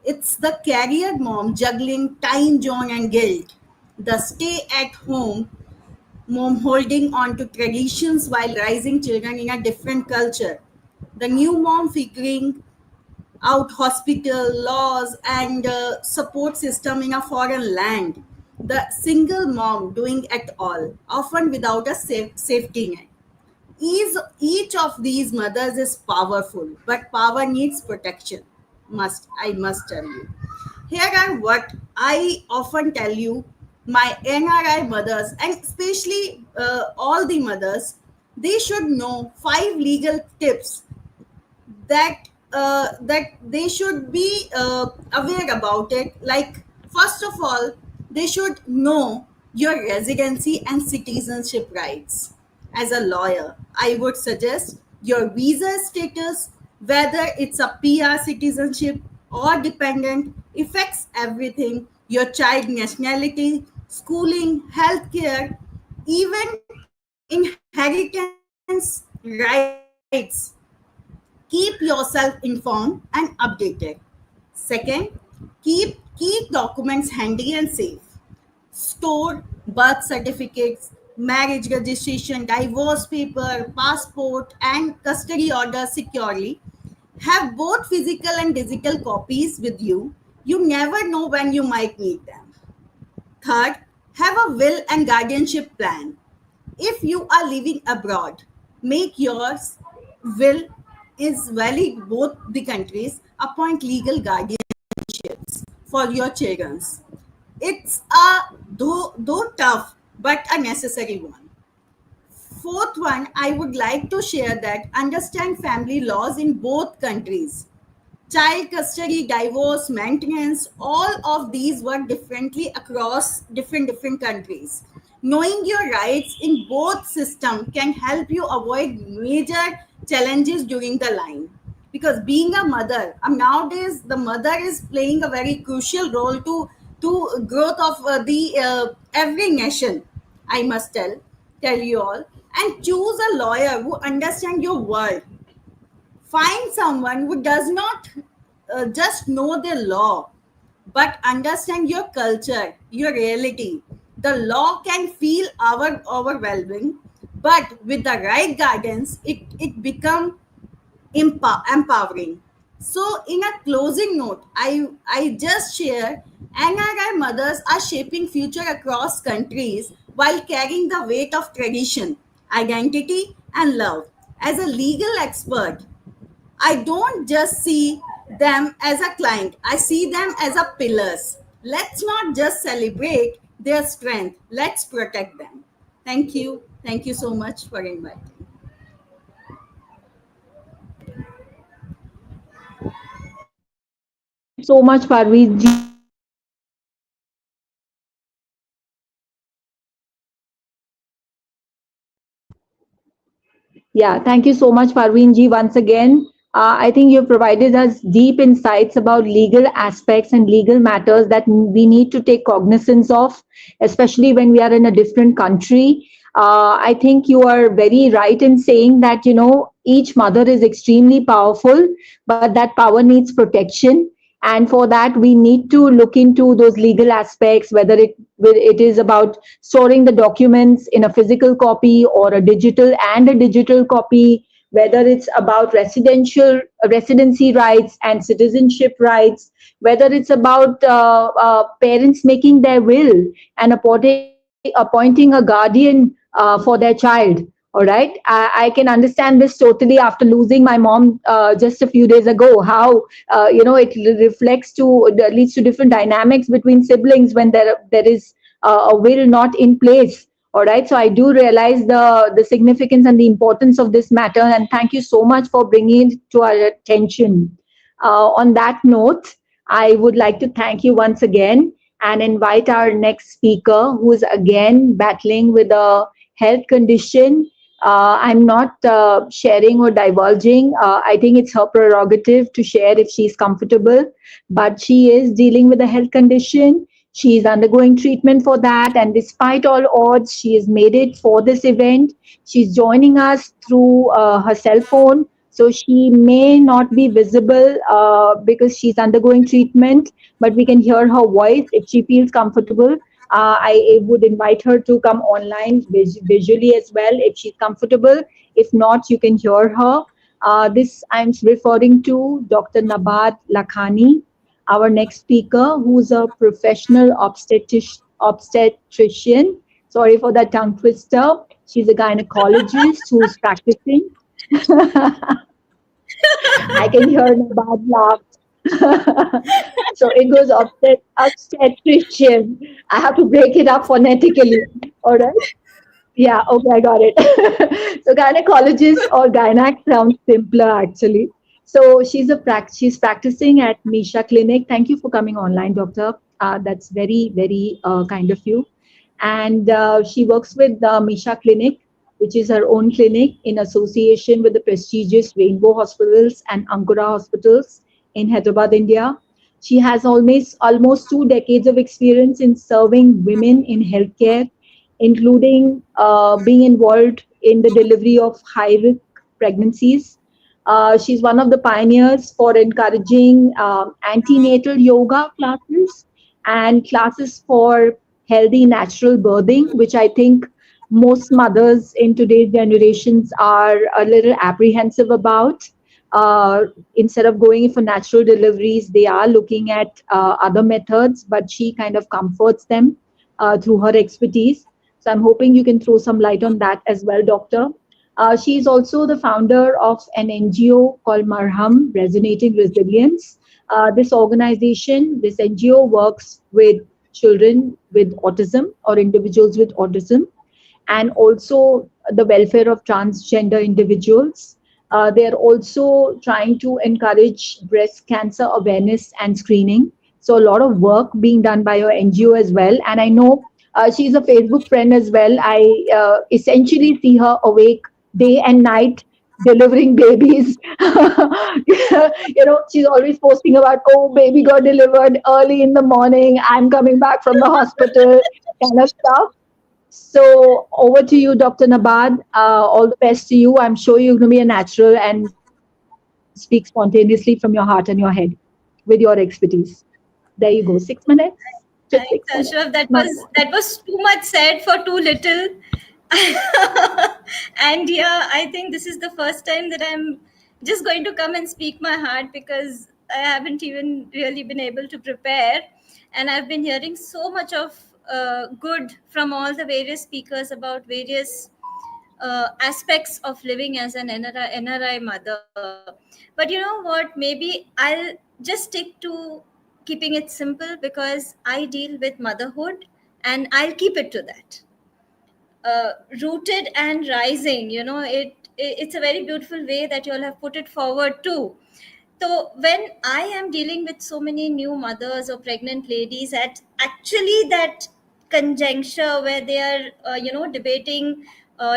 It's the career mom juggling time zone and guilt, the stay at home mom holding on to traditions while raising children in a different culture, the new mom figuring out hospital laws and support system in a foreign land, the single mom doing it all, often without a safety net. Each of these mothers is powerful, but power needs protection. I must tell you. Here are what I often tell you, my NRI mothers, and especially all the mothers, they should know 5 legal tips that they should be aware about it. Like, first of all, they should know your residency and citizenship rights. As a lawyer, I would suggest your visa status, whether it's a PR citizenship or dependent, affects everything. Your child nationality, schooling, healthcare, even inheritance rights. Keep yourself informed and updated. Second, keep documents handy and safe. Store birth certificates, marriage registration, divorce paper, passport, and custody order securely. Have both physical and digital copies with you. You never know when you might need them. Third, have a will and guardianship plan. If you are living abroad, make yours will is valid both the countries. Appoint legal guardianships for your children. It's a though tough but a necessary one. Fourth one, I would like to share that understand family laws in both countries. Child custody, divorce, maintenance, all of these work differently across different countries. Knowing your rights in both systems can help you avoid major challenges during the line. Because being a mother, nowadays the mother is playing a very crucial role to growth of the every nation. I must tell you all, and choose a lawyer who understands your world. Find someone who does not just know the law but understand your culture, your reality. The law can feel overwhelming, but with the right guidance, it become empowering. So, in a closing note, I just share NRI mothers are shaping future across countries while carrying the weight of tradition, identity, and love. As a legal expert, I don't just see them as a client, I see them as a pillars. Let's not just celebrate their strength, let's protect them. Thank you. Thank you so much for inviting. Thank you so much, Parveen ji. Yeah, thank you so much, Parveen ji, once again. I think you've provided us deep insights about legal aspects and legal matters that we need to take cognizance of, especially when we are in a different country. I think you are very right in saying that, each mother is extremely powerful, but that power needs protection. And for that, we need to look into those legal aspects, whether it is about storing the documents in a physical copy or a digital and a digital copy, whether it's about residency rights and citizenship rights, whether it's about parents making their will and appointing a guardian for their child. All right, I can understand this totally after losing my mom just a few days ago. How it reflects to leads to different dynamics between siblings when there is a will not in place. All right, so I do realize the significance and the importance of this matter, and thank you so much for bringing it to our attention. On that note, I would like to thank you once again and invite our next speaker, who is again battling with a health condition. I'm not sharing or divulging. I think it's her prerogative to share if she's comfortable, but she is dealing with a health condition. She is undergoing treatment for that, and despite all odds, she has made it for this event. She's joining us through her cell phone, so she may not be visible because she's undergoing treatment, but we can hear her voice if she feels comfortable. I would invite her to come online visually as well if she's comfortable. If not, you can hear her. This I'm referring to Dr. Nabat Lakhani, our next speaker, who's a professional obstetrician. Sorry for that tongue twister. She's a gynecologist who's practicing. I can hear Nabat laugh. So it goes obstetrician. I have to break it up phonetically. All right. Yeah, okay, I got it. So gynecologist or gynac sounds simpler actually. So she's practicing at Misha Clinic. Thank you for coming online, doctor. That's very, very kind of you. And she works with the Misha Clinic, which is her own clinic in association with the prestigious Rainbow Hospitals and Ankura Hospitals in Hyderabad, India. She has almost 2 decades of experience in serving women in healthcare, including being involved in the delivery of high risk pregnancies. She's one of the pioneers for encouraging antenatal yoga classes and classes for healthy natural birthing, which I think most mothers in today's generations are a little apprehensive about. Instead of going for natural deliveries, they are looking at other methods, but she kind of comforts them through her expertise. So I'm hoping you can throw some light on that as well, doctor. She is also the founder of an NGO called Marham, Resonating Resilience. This NGO works with children with autism or individuals with autism, and also the welfare of transgender individuals. They are also trying to encourage breast cancer awareness and screening. So a lot of work being done by your NGO as well. And I know she's a Facebook friend as well. I essentially see her awake day and night delivering babies. She's always posting about, oh, baby got delivered early in the morning. I'm coming back from the hospital, kind of stuff. So over to you, Dr. Nabad. All the best to you. I'm sure you're going to be a natural and speak spontaneously from your heart and your head with your expertise. There you go. 6 minutes. Just 6 minutes. Thanks, Ashraf. That was too much said for too little. And yeah, I think this is the first time that I'm just going to come and speak my heart, because I haven't even really been able to prepare. And I've been hearing so much of good from all the various speakers about various aspects of living as an NRI mother. But you know what? Maybe I'll just stick to keeping it simple, because I deal with motherhood, and I'll keep it to that. Rooted and rising, it's a very beautiful way that you all have put it forward too. So when I am dealing with so many new mothers or pregnant ladies at actually that conjuncture where they are debating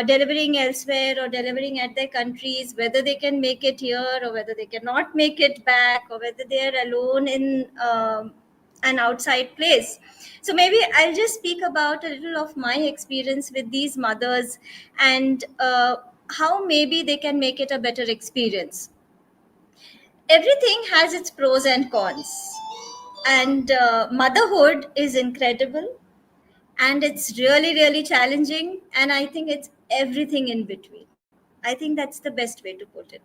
delivering elsewhere or delivering at their countries, whether they can make it here or whether they cannot make it back, or whether they are alone in an outside place. So maybe I'll just speak about a little of my experience with these mothers, and how maybe they can make it a better experience. Everything has its pros and cons, and motherhood is incredible, and it's really, really challenging, and I think it's everything in between. I think that's the best way to put it.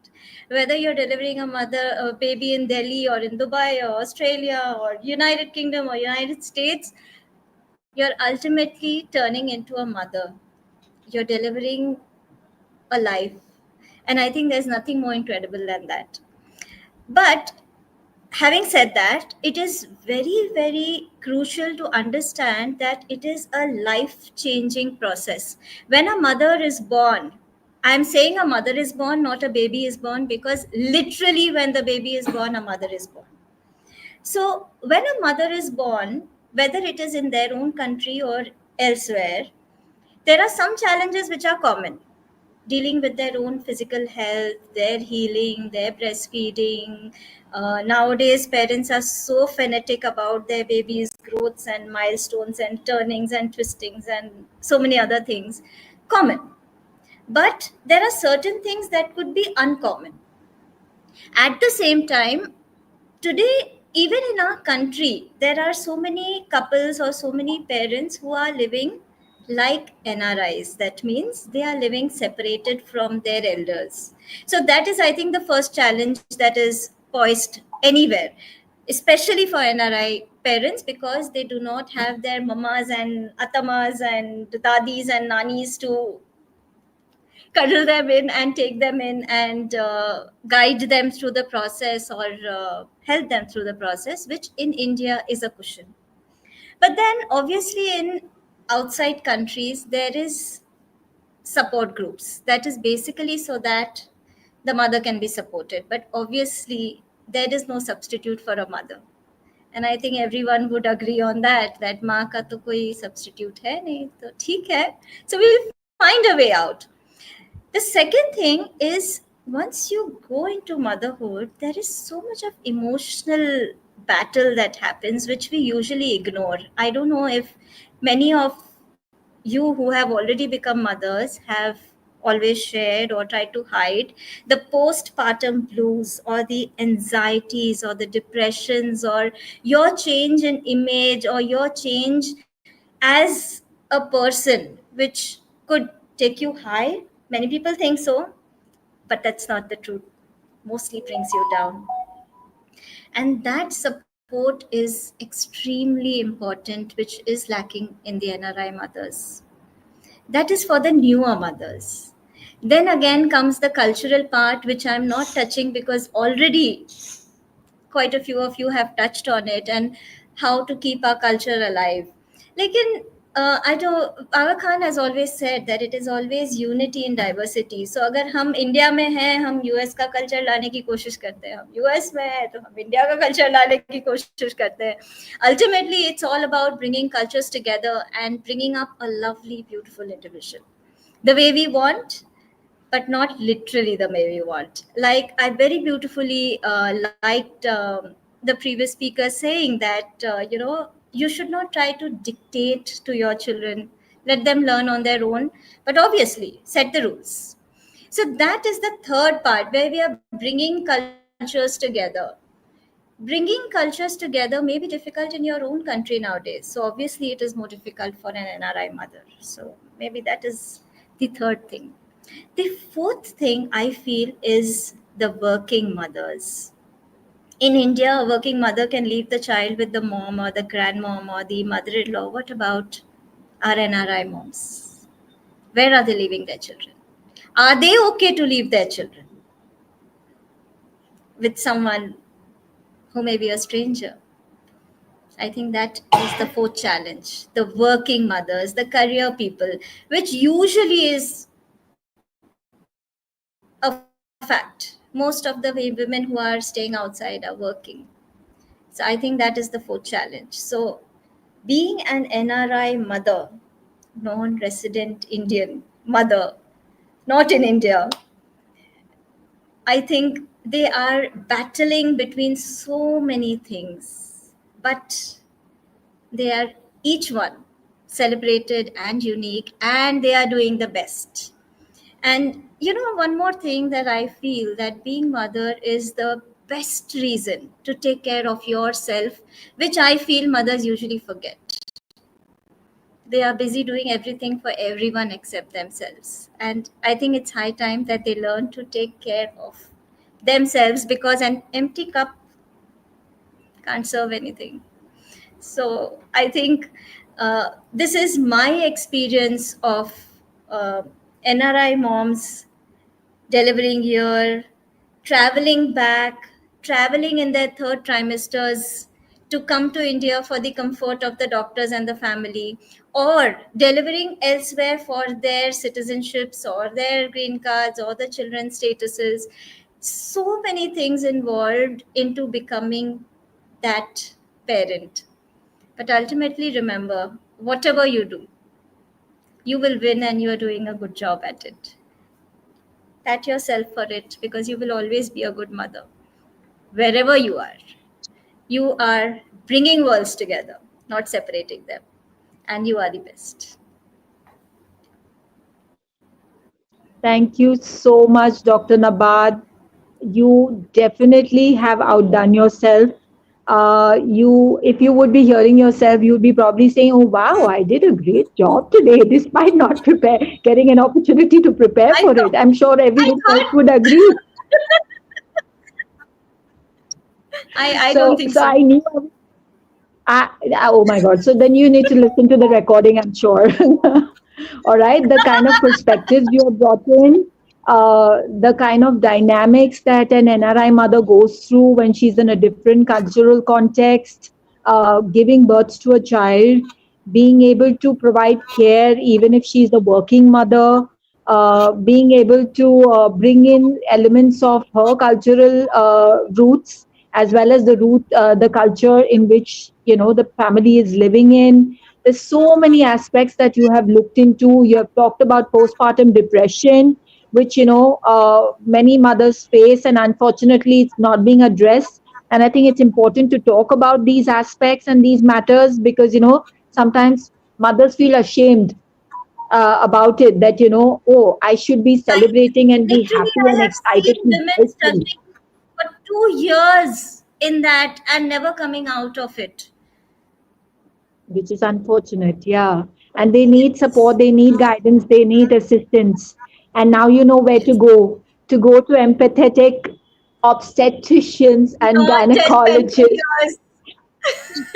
Whether you're delivering a baby in Delhi or in Dubai or Australia or United Kingdom or United States, you're ultimately turning into a mother. You're delivering a life. And I think there's nothing more incredible than that. But having said that, it is very, very crucial to understand that it is a life changing process. When a mother is born, I'm saying a mother is born, not a baby is born, because literally when the baby is born, a mother is born. So when a mother is born, whether it is in their own country or elsewhere, there are some challenges which are common, dealing with their own physical health, their healing, their breastfeeding. Nowadays, parents are so fanatic about their baby's growths and milestones and turnings and twistings and so many other things. Common. But there are certain things that could be uncommon. At the same time, today, even in our country, there are so many couples or so many parents who are living like NRIs. That means they are living separated from their elders. So that is, I think, the first challenge that is poised anywhere, especially for NRI parents, because they do not have their mamas and atamas and dadis and nanis to cuddle them in and take them in and guide them through the process, or help them through the process, which in India is a cushion. But then obviously in outside countries, there is support groups. That is basically so that the mother can be supported. But obviously there is no substitute for a mother. And I think everyone would agree on that माँ का तो कोई substitute है नहीं, तो ठीक है. So we'll find a way out. The second thing is, once you go into motherhood, there is so much of emotional battle that happens, which we usually ignore. I don't know if many of you who have already become mothers have always shared or tried to hide the postpartum blues or the anxieties or the depressions or your change in image or your change as a person, which could take you high. Many people think so, but that's not the truth. Mostly brings you down. And that support is extremely important, which is lacking in the NRI mothers. That is for the newer mothers. Then again comes the cultural part, which I'm not touching because already quite a few of you have touched on it, and how to keep our culture alive. Like I know Aga Khan has always said that it is always unity in diversity. So अगर हम India में हैं, हम US का culture लाने की कोशिश करते हैं, हम यूएस में हैं तो हम इंडिया का कल्चर लाने की कोशिश करते हैं. Ultimately, it's all about bringing cultures together and bringing up a lovely, beautiful individual, the way we want, but not literally the way we want. Like I very beautifully liked the previous speaker saying that, you should not try to dictate to your children. Let them learn on their own, but obviously set the rules. So that is the third part where we are bringing cultures together. Bringing cultures together may be difficult in your own country nowadays. So obviously it is more difficult for an NRI mother. So maybe that is The third thing. The fourth thing I feel is the working mothers. In India, a working mother can leave the child with the mom or the grandmom or the mother in law. What about our NRI moms? Where are they leaving their children? Are they okay to leave their children with someone who may be a stranger? I think that is the fourth challenge. The working mothers, the career people, which usually is a fact. Most of the women who are staying outside are working. So I think that is the fourth challenge. So being an NRI mother, non-resident Indian mother, not in India, I think they are battling between so many things, but they are each one celebrated and unique, and they are doing the best. And one more thing that I feel, that being mother is the best reason to take care of yourself, which I feel mothers usually forget. They are busy doing everything for everyone except themselves. And I think it's high time that they learn to take care of themselves, because an empty cup can't serve anything. So I think this is my experience of NRI moms delivering here, traveling back, traveling in their third trimesters to come to India for the comfort of the doctors and the family, or delivering elsewhere for their citizenships or their green cards or the children's statuses. So many things involved into becoming that parent. But ultimately, remember, whatever you do, you will win, and you are doing a good job at it. Pat yourself for it, because you will always be a good mother. Wherever you are bringing worlds together, not separating them. And you are the best. Thank you so much, Dr. Nabat. You definitely have outdone yourself. If you would be hearing yourself, you'd be probably saying, "Oh wow, I did a great job today, despite not getting an opportunity to prepare for it." I'm sure everyone else would agree. I don't think so. I knew. Oh my God! So then you need to listen to the recording, I'm sure. All right, the kind of perspectives you have brought in, the kind of dynamics that an NRI mother goes through when she's in a different cultural context, giving birth to a child, being able to provide care even if she's a working mother, being able to bring in elements of her cultural roots, as well as the culture in which the family is living in. There's so many aspects that you have looked into. You have talked about postpartum depression, which many mothers face, and unfortunately it's not being addressed. And I think it's important to talk about these aspects and these matters, because sometimes mothers feel ashamed about it, that oh, I should be celebrating and be Literally, happy and I have excited seen to women birth. struggling for 2 years in that and never coming out of it. Which is unfortunate, yeah. And they need support, they need guidance, they need assistance. And now you know where to go to empathetic obstetricians and gynecologists,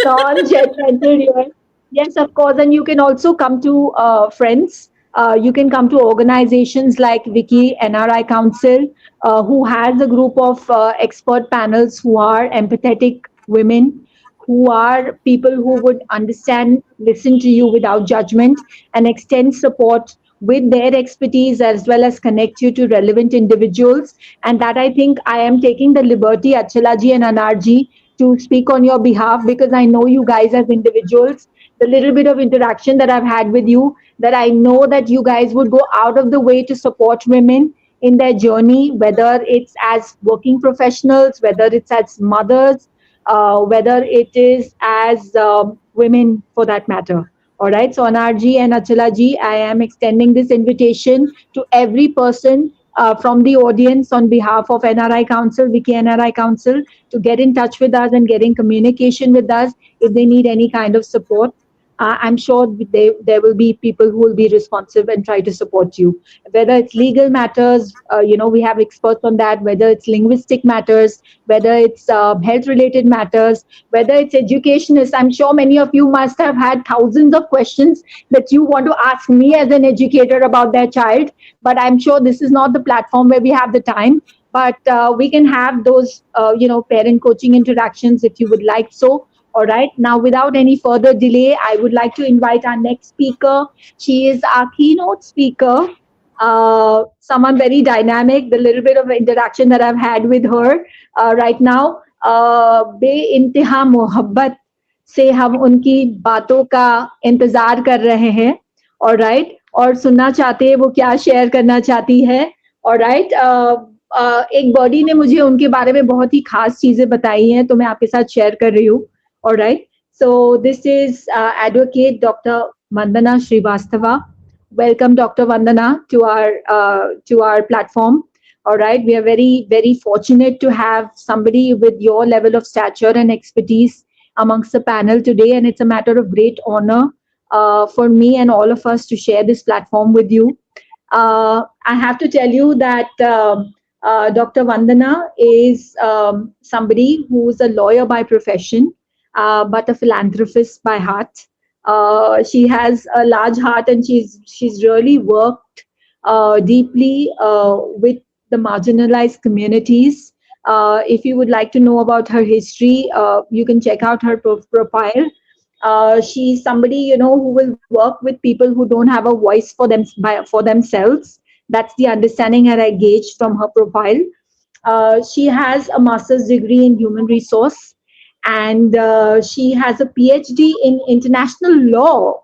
non-judgmental ears. Yes, of course. And you can also come to friends. You can come to organizations like WICCI NRI Council, who has a group of expert panels who are empathetic women, who are people who would understand, listen to you without judgment, and extend support with their expertise, as well as connect you to relevant individuals. And that, I think, I am taking the liberty, Achalaji and Anarji, to speak on your behalf, because I know you guys as individuals, the little bit of interaction that I've had with you, that I know that you guys would go out of the way to support women in their journey, whether it's as working professionals, whether it's as mothers, whether it is as women for that matter. All right. So Anarji and Achalaji, I am extending this invitation to every person from the audience on behalf of NRI Council, WICCI NRI Council, to get in touch with us and get in communication with us if they need any kind of support. I'm sure there will be people who will be responsive and try to support you. Whether it's legal matters, we have experts on that. Whether it's linguistic matters, whether it's health-related matters, whether it's educationists. I'm sure many of you must have had thousands of questions that you want to ask me as an educator about their child. But I'm sure this is not the platform where we have the time. But we can have those, parent coaching interactions if you would like so. All right. Now, without any further delay, I would like to invite our next speaker. She is our keynote speaker, someone very dynamic. The little bit of interaction that I've had with her right now, बे-इंतहा मोहब्बत से हम उनकी बातों का इंतजार कर रहे हैं. All right. और सुनना चाहते हैं वो क्या शेयर करना चाहती है. All right. एक बॉडी ने मुझे उनके बारे में बहुत ही खास चीजें बताई हैं, तो मैं आपके साथ शेयर कर रही हूँ. All right. So this is Advocate Dr. Vandana Srivastava. Welcome, Dr. Vandana, to our platform. All right. We are very, very fortunate to have somebody with your level of stature and expertise amongst the panel today, and it's a matter of great honor for me and all of us to share this platform with you. I have to tell you that Dr. Vandana is somebody who is a lawyer by profession, but a philanthropist by heart. She has a large heart, and she's really worked deeply with the marginalized communities. If you would like to know about her history, you can check out her profile. She's somebody who will work with people who don't have a voice for themselves. That's the understanding that I gauged from her profile. She has a master's degree in human resource, and she has a PhD in international law.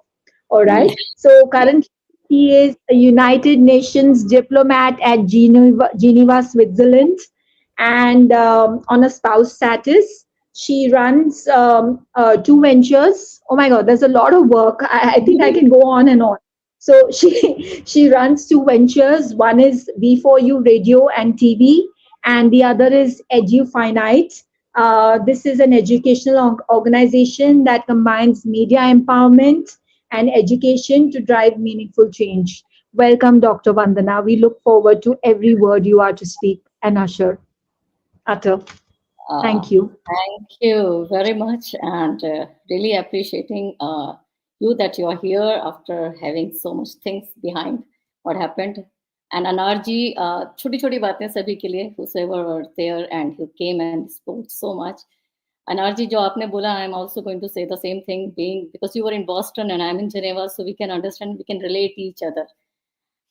All right. So currently she is a United Nations diplomat at Geneva, Switzerland, and on a spouse status. She runs 2 ventures. Oh my God, there's a lot of work. I think I can go on and on. So she runs 2 ventures. One is V4U Radio and TV, and the other is EduFinite. This is an educational organization that combines media empowerment and education to drive meaningful change. Welcome, Dr. Vandana. We look forward to every word you are to speak and utter. Thank you. Thank you very much, and really appreciating you that you are here after having so much things behind what happened. And Anarji, choti baatein sabhi ke liye, whoever were there and who came and spoke so much. Anarji, jo aapne bola, I am also going to say the same thing, being because you were in Boston and I'm in Geneva, so we can understand, we can relate each other.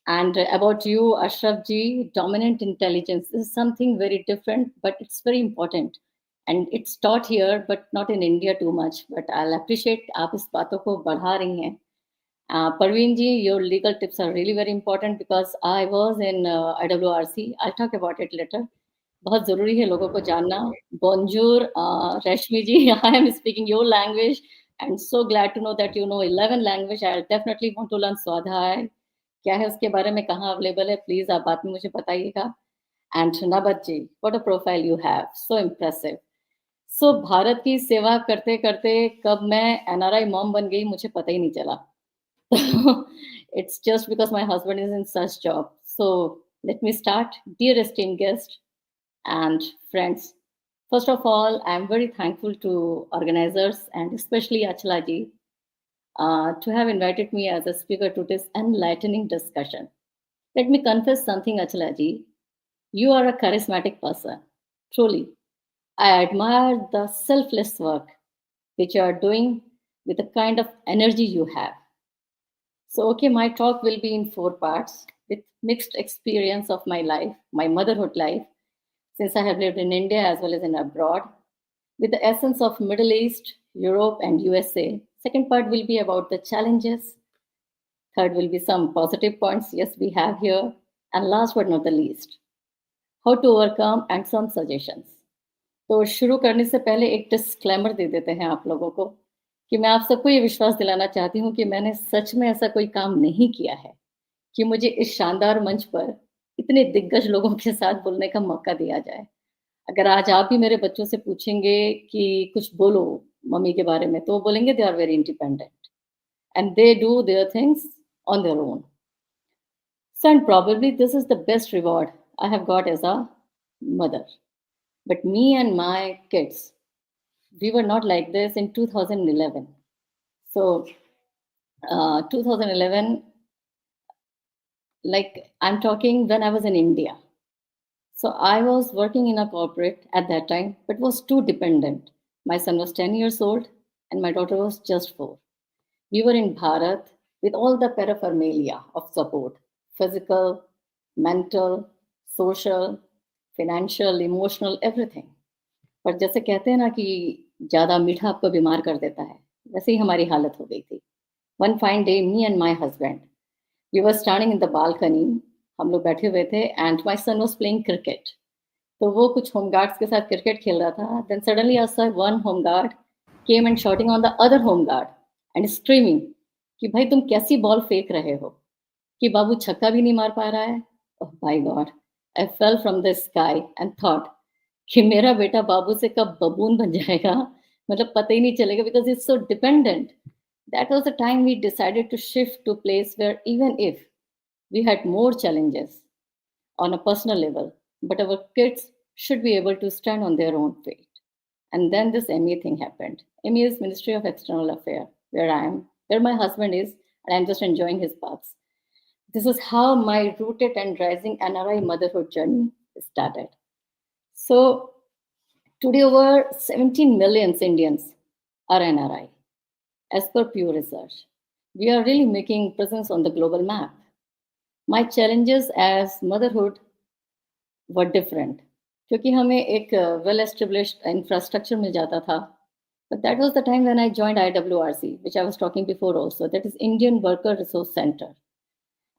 And about you, Ashraf ji, dominant intelligence is something very different, but it's very important. And it's taught here, but not in India too much. But I'll appreciate आप इस बातों को बढ़ा रही हैं. Parveen ji, your legal tips are really very important because I was in IWRC. I'll talk about it later. बहुत ज़रूरी है लोगों को जानना. Bonjour, Reshmi ji, I am speaking your language. I'm so glad to know that you know 11 language. I'll definitely want to learn Swadhyay. क्या है उसके बारे में, कहाँ अवेलेबल है, प्लीज आप बाद में मुझे बताइएगा. And Nabat ji, what a profile you have, so impressive. So Bharat की सेवा करते करते कब मैं एनआरआई मॉम बन गई मुझे पता ही नहीं चला. It's just because my husband is in such job. So let me start. Dear esteemed guest and friends, first of all, I am very thankful to organizers and especially Achla ji to have invited me as a speaker to this enlightening discussion. Let me confess something, Achla ji. You are a charismatic person. Truly, I admire the selfless work which you are doing with the kind of energy you have. So, okay, my talk will be in 4 parts with mixed experience of my life, my motherhood life, since I have lived in India as well as in abroad, with the essence of Middle East, Europe, and USA. Second part will be about the challenges. Third will be some positive points, yes, we have here. And last but not the least, how to overcome and some suggestions. तो शुरू करने से पहले एक disclaimer दे देते हैं आप लोगों को कि मैं आप सबको ये विश्वास दिलाना चाहती हूँ कि मैंने सच में ऐसा कोई काम नहीं किया है कि मुझे इस शानदार मंच पर इतने दिग्गज लोगों के साथ बोलने का मौका दिया जाए. अगर आज आप भी मेरे बच्चों से पूछेंगे कि कुछ बोलो मम्मी के बारे में, तो वो बोलेंगे they are very independent. and they do their things on their own. So, and probably this is the best reward I have got as a mother. But me and my kids, we were not like this in 2011. So, 2011, like I'm talking when I was in India. So I was working in a corporate at that time, but was too dependent. My son was 10 years old and my daughter was just 4. We were in Bharat with all the paraphernalia of support, physical, mental, social, financial, emotional, everything. पर जैसे कहते हैं ना कि ज़्यादा मीठा आपको बीमार कर देता है, वैसे ही हमारी हालत हो गई थी. One fine day, me and my husband, we were standing in the balcony. हम लोग बैठे हुए थे and my son was playing cricket. तो वो कुछ होमगार्ड्स के साथ क्रिकेट खेल रहा था. Then suddenly I saw one homeguard came and shouting on the other homeguard and screaming कि भाई तुम कैसी बॉल फेंक रहे हो कि बाबू छक्का भी नहीं मार पा रहा है. Oh my God, I fell from the sky and thought कि मेरा बेटा बाबू से कब बबून बन जाएगा, मतलब पता ही नहीं चलेगा because it's so dependent. That was the time we decided to shift to a place where even if we had more challenges on a personal level, but our kids should be able to stand on their own feet. And then this ME thing happened. ME is Ministry of External Affairs, where I am, where my husband is, and I'm just enjoying his paths. This is how my rooted and rising NRI motherhood journey started. So today over 17 million Indians are NRI. As per Pew Research, we are really making presence on the global map. My challenges as motherhood were different क्योंकि हमें एक well-established infrastructure मिल जाता था. But that was the time when I joined IWRC, which I was talking before also, that is Indian Worker Resource Center,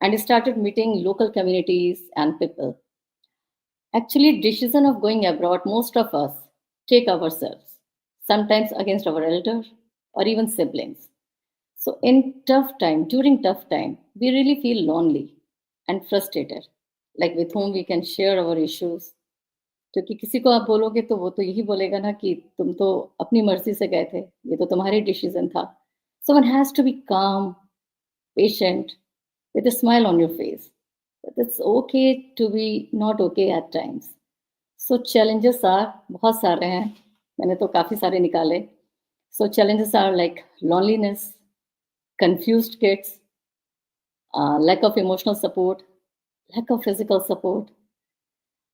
and started meeting local communities and people. Actually, decision of going abroad, most of us take ourselves, sometimes against our elder or even siblings. So during tough time, we really feel lonely and frustrated, like with whom we can share our issues. क्योंकि किसी को आप बोलोगे तो वो तो यही बोलेगा ना कि तुम तो अपनी मर्जी से गए थे, ये तो तुम्हारी डिसीजन था. So one has to be calm, patient, with a smile on your face. But it's okay to be not okay at times. So challenges are बहुत सारे हैं, मैंने तो काफ़ी सारे निकाले. So challenges are like loneliness, confused kids, lack of emotional support, lack of physical support.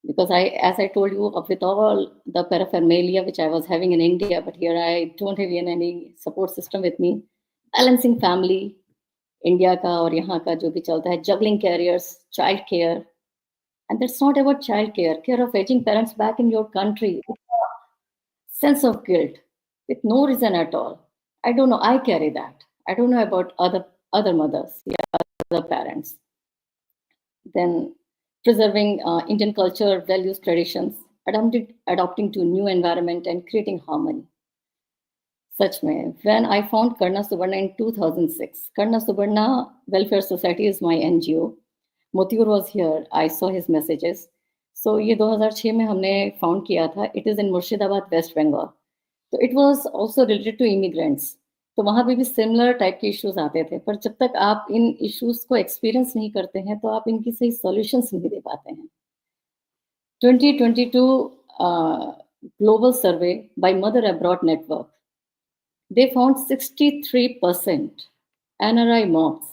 Because as I told you, with all the paraphernalia which I was having in India, but here I don't have even any support system with me. Balancing family, India का और यहाँ का जो भी चलता है, juggling careers, child care. And that's not about child care of aging parents back in your country. Sense of guilt with no reason at all. I don't know, I carry that. I don't know about other mothers, other parents. Then preserving Indian culture, values, traditions, adopting to new environment and creating harmony. Such may. When I found Karna Subarna in 2006, Karna Subarna Welfare Society is my NGO. Motiur was here. I saw his messages. So ये 2006 में हमने found किया था. It is in Murshidabad, West Bengal. So it was also related to immigrants. तो वहाँ पे भी similar type के इश्यूज आते थे, पर जब तक आप इन इश्यूज को एक्सपीरियंस नहीं करते हैं तो आप इनकी सही सॉल्यूशंस नहीं दे पाते हैं. 2022 global survey by Mother Abroad Network, they found 63% NRI moms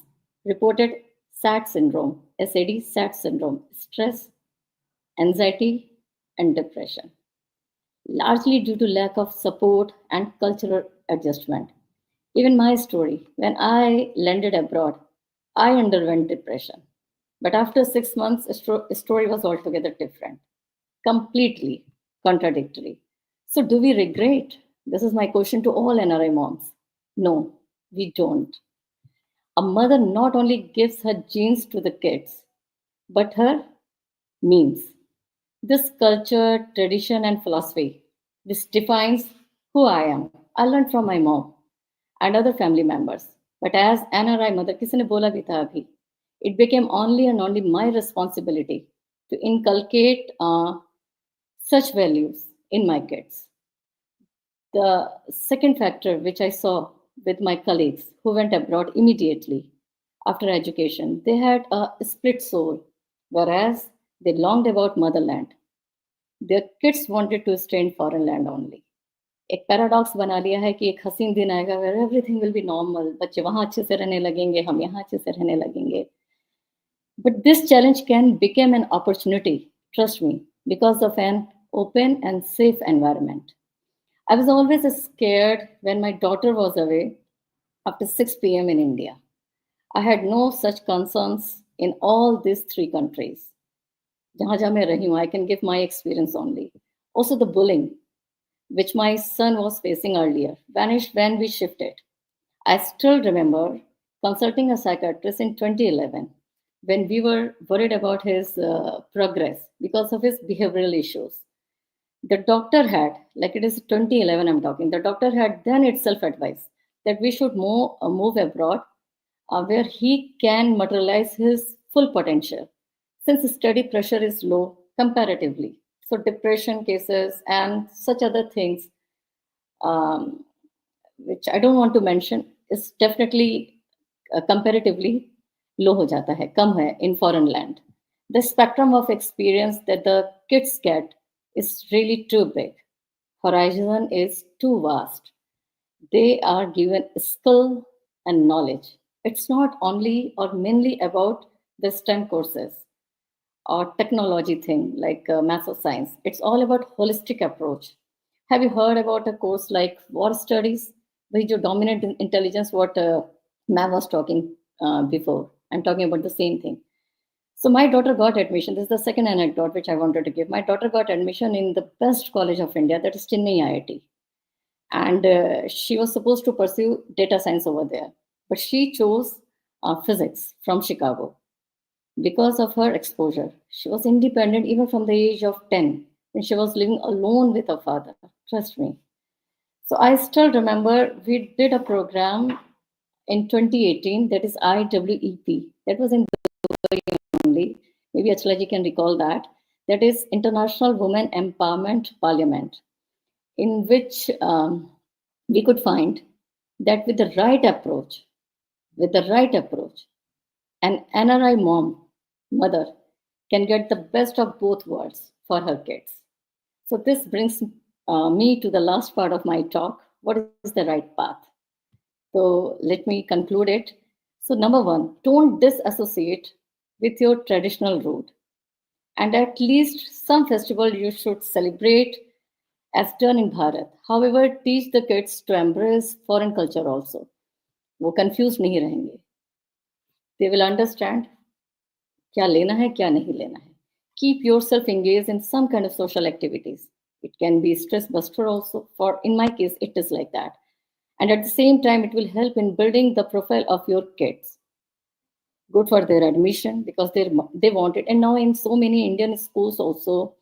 reported SAD syndrome, SAD syndrome, stress, anxiety, and depression, largely due to lack of support and cultural adjustment. Even my story, when I landed abroad, I underwent depression. But after 6 months, the story was altogether different, completely contradictory. So do we regret? This is my question to all NRI moms. No, we don't. A mother not only gives her genes to the kids, but her means. This culture, tradition, and philosophy, which defines who I am, I learned from my mom and other family members. But as NRI mother, किसी ने बोला भी था अभी, it became only and only my responsibility to inculcate such values in my kids. The second factor which I saw with my colleagues who went abroad immediately after education. They had a split soul, whereas they longed about motherland. Their kids wanted to stay in foreign land only. एक paradox बना लिया है कि एक हसीन दिन आएगा where everything will be normal, बच्चे वहाँ अच्छे से रहने लगेंगे, हम यहाँ अच्छे से रहने लगेंगे. But this challenge can become an opportunity, trust me, because of an open and safe environment. I was always scared when my daughter was away after 6 p.m. in India. I had no such concerns in all these 3 countries. Jahan jahan main rahi hu, I can give my experience only. Also the bullying, which my son was facing earlier, vanished when we shifted. I still remember consulting a psychiatrist in 2011 when we were worried about his progress because of his behavioral issues. The doctor had, like it is 2011 I'm talking, the doctor had then itself advised that we should move abroad where he can materialize his full potential since study pressure is low comparatively. So depression cases and such other things, which I don't want to mention, is definitely comparatively low ho jata hai, kam hai in foreign land. The spectrum of experience that the kids get is really too big. Horizon is too vast. They are given skill and knowledge. It's not only or mainly about the STEM courses or technology thing like maths or science. It's all about holistic approach. Have you heard about a course like war studies? Which your dominant intelligence, what Ma'am was talking before. I'm talking about the same thing. So my daughter got admission. This is the second anecdote which I wanted to give. My daughter got admission in the best college of India, that is Chennai IIT. And she was supposed to pursue data science over there. But she chose physics from Chicago because of her exposure. She was independent even from the age of 10 when she was living alone with her father. Trust me. So I still remember we did a program in 2018 that is IWEP. That was in Dubai only. Maybe Achalaji can recall that. That is International Women Empowerment Parliament, in which we could find that with the right approach, an NRI mother can get the best of both worlds for her kids. So this brings me to the last part of my talk. What is the right path? So let me conclude it. So number 1, don't disassociate with your traditional route. And at least some festival you should celebrate as done in Bharat. However, teach the kids to embrace foreign culture also. वो confused नहीं रहेंगे. They will understand क्या लेना है, क्या नहीं लेना है. Keep yourself engaged in some kind of social activities. It can be stress buster also. For in my case, it is like that. And at the same time, it will help in building the profile of your kids. Good for their admission because they want it. And now in so many Indian schools also,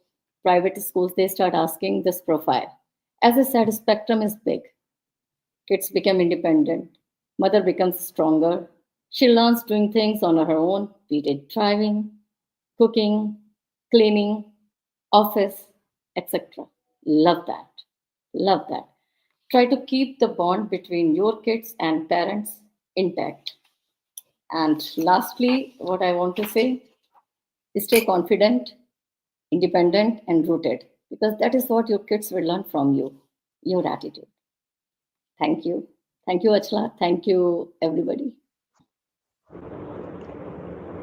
private schools, they start asking this profile. As I said, spectrum is big. Kids become independent. Mother becomes stronger. She learns doing things on her own, be it driving, cooking, cleaning, office, etc. Love that. Love that. Try to keep the bond between your kids and parents intact. And lastly, what I want to say is stay confident, independent, and rooted, because that is what your kids will learn from you, your attitude. Thank you. Thank you, Achla. Thank you, everybody.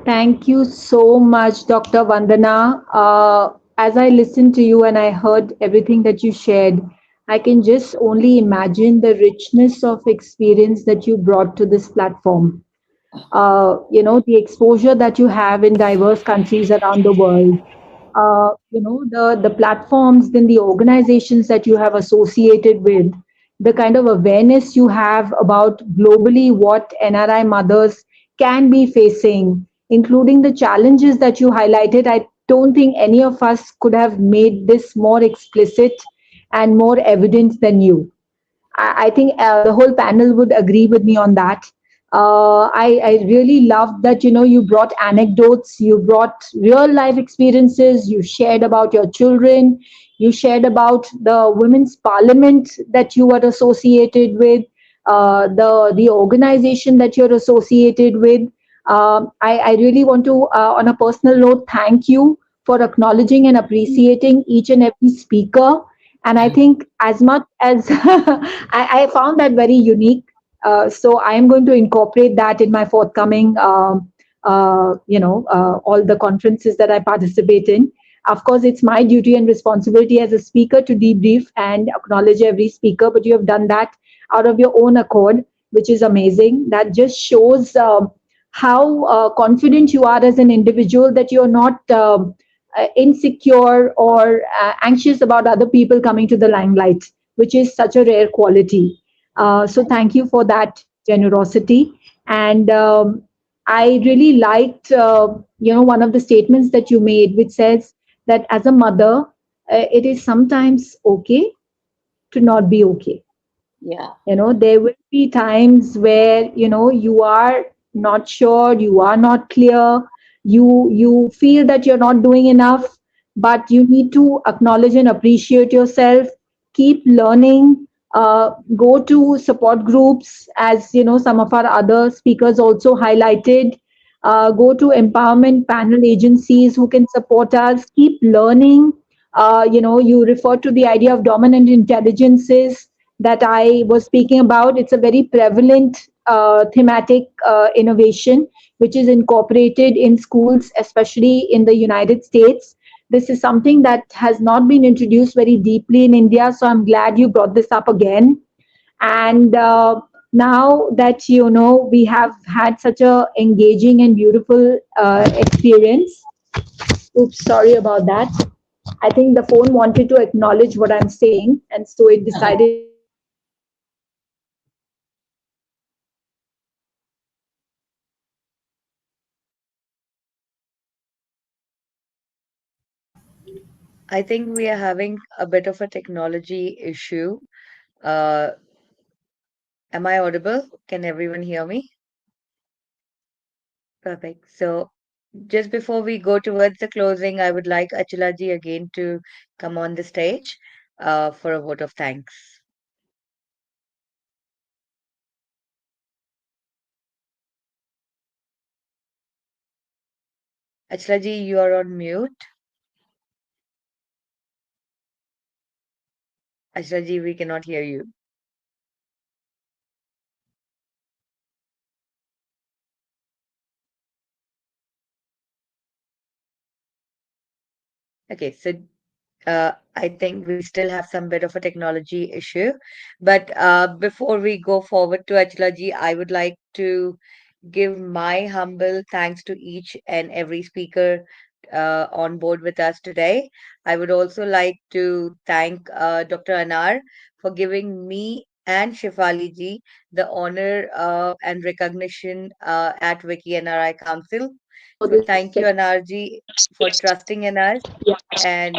Thank you so much, Dr. Vandana. As I listened to you and I heard everything that you shared, I can just only imagine the richness of experience that you brought to this platform. The exposure that you have in diverse countries around the world, the platforms, then the organizations that you have associated with, the kind of awareness you have about globally what NRI mothers can be facing, including the challenges that you highlighted. I don't think any of us could have made this more explicit and more evident than you. I think the whole panel would agree with me on that. I really loved that, you brought anecdotes, you brought real life experiences, you shared about your children, you shared about the women's parliament that you were associated with. the organization that you're associated with. I really want to, on a personal note, thank you for acknowledging and appreciating each and every speaker. And I think as much as I found that very unique, so I am going to incorporate that in my forthcoming, all the conferences that I participate in. Of course, it's my duty and responsibility as a speaker to debrief and acknowledge every speaker, but you have done that out of your own accord, which is amazing. That just shows how confident you are as an individual, that you're not insecure or anxious about other people coming to the limelight, which is such a rare quality. So thank you for that generosity. And I really liked, one of the statements that you made, which says that as a mother, it is sometimes okay to not be okay. Yeah. There will be times where, you are not sure, you are not clear, you feel that you're not doing enough, but you need to acknowledge and appreciate yourself, keep learning, go to support groups, as some of our other speakers also highlighted. Go to empowerment panel agencies who can support us, keep learning. You refer to the idea of dominant intelligences that I was speaking about. It's a very prevalent thematic innovation which is incorporated in schools, especially in the United States. This is something that has not been introduced very deeply in India, so I'm glad you brought this up again. And now that we have had such a engaging and beautiful experience. Oops, sorry about that. I think the phone wanted to acknowledge what I'm saying, and so it decided. I think we are having a bit of a technology issue. Uh, am I audible? Can everyone hear me? Perfect. So just before we go towards the closing, I would like Achila ji again to come on the stage for a vote of thanks. Achila ji, you are on mute. Achila ji, we cannot hear you. Okay, so I think we still have some bit of a technology issue. But before we go forward to Achila ji, I would like to give my humble thanks to each and every speaker on board with us today. I would also like to thank Dr. Anar for giving me and Shifali ji the honor and recognition at WICCI NRI Council. So thank you, Anar ji, for trusting in us and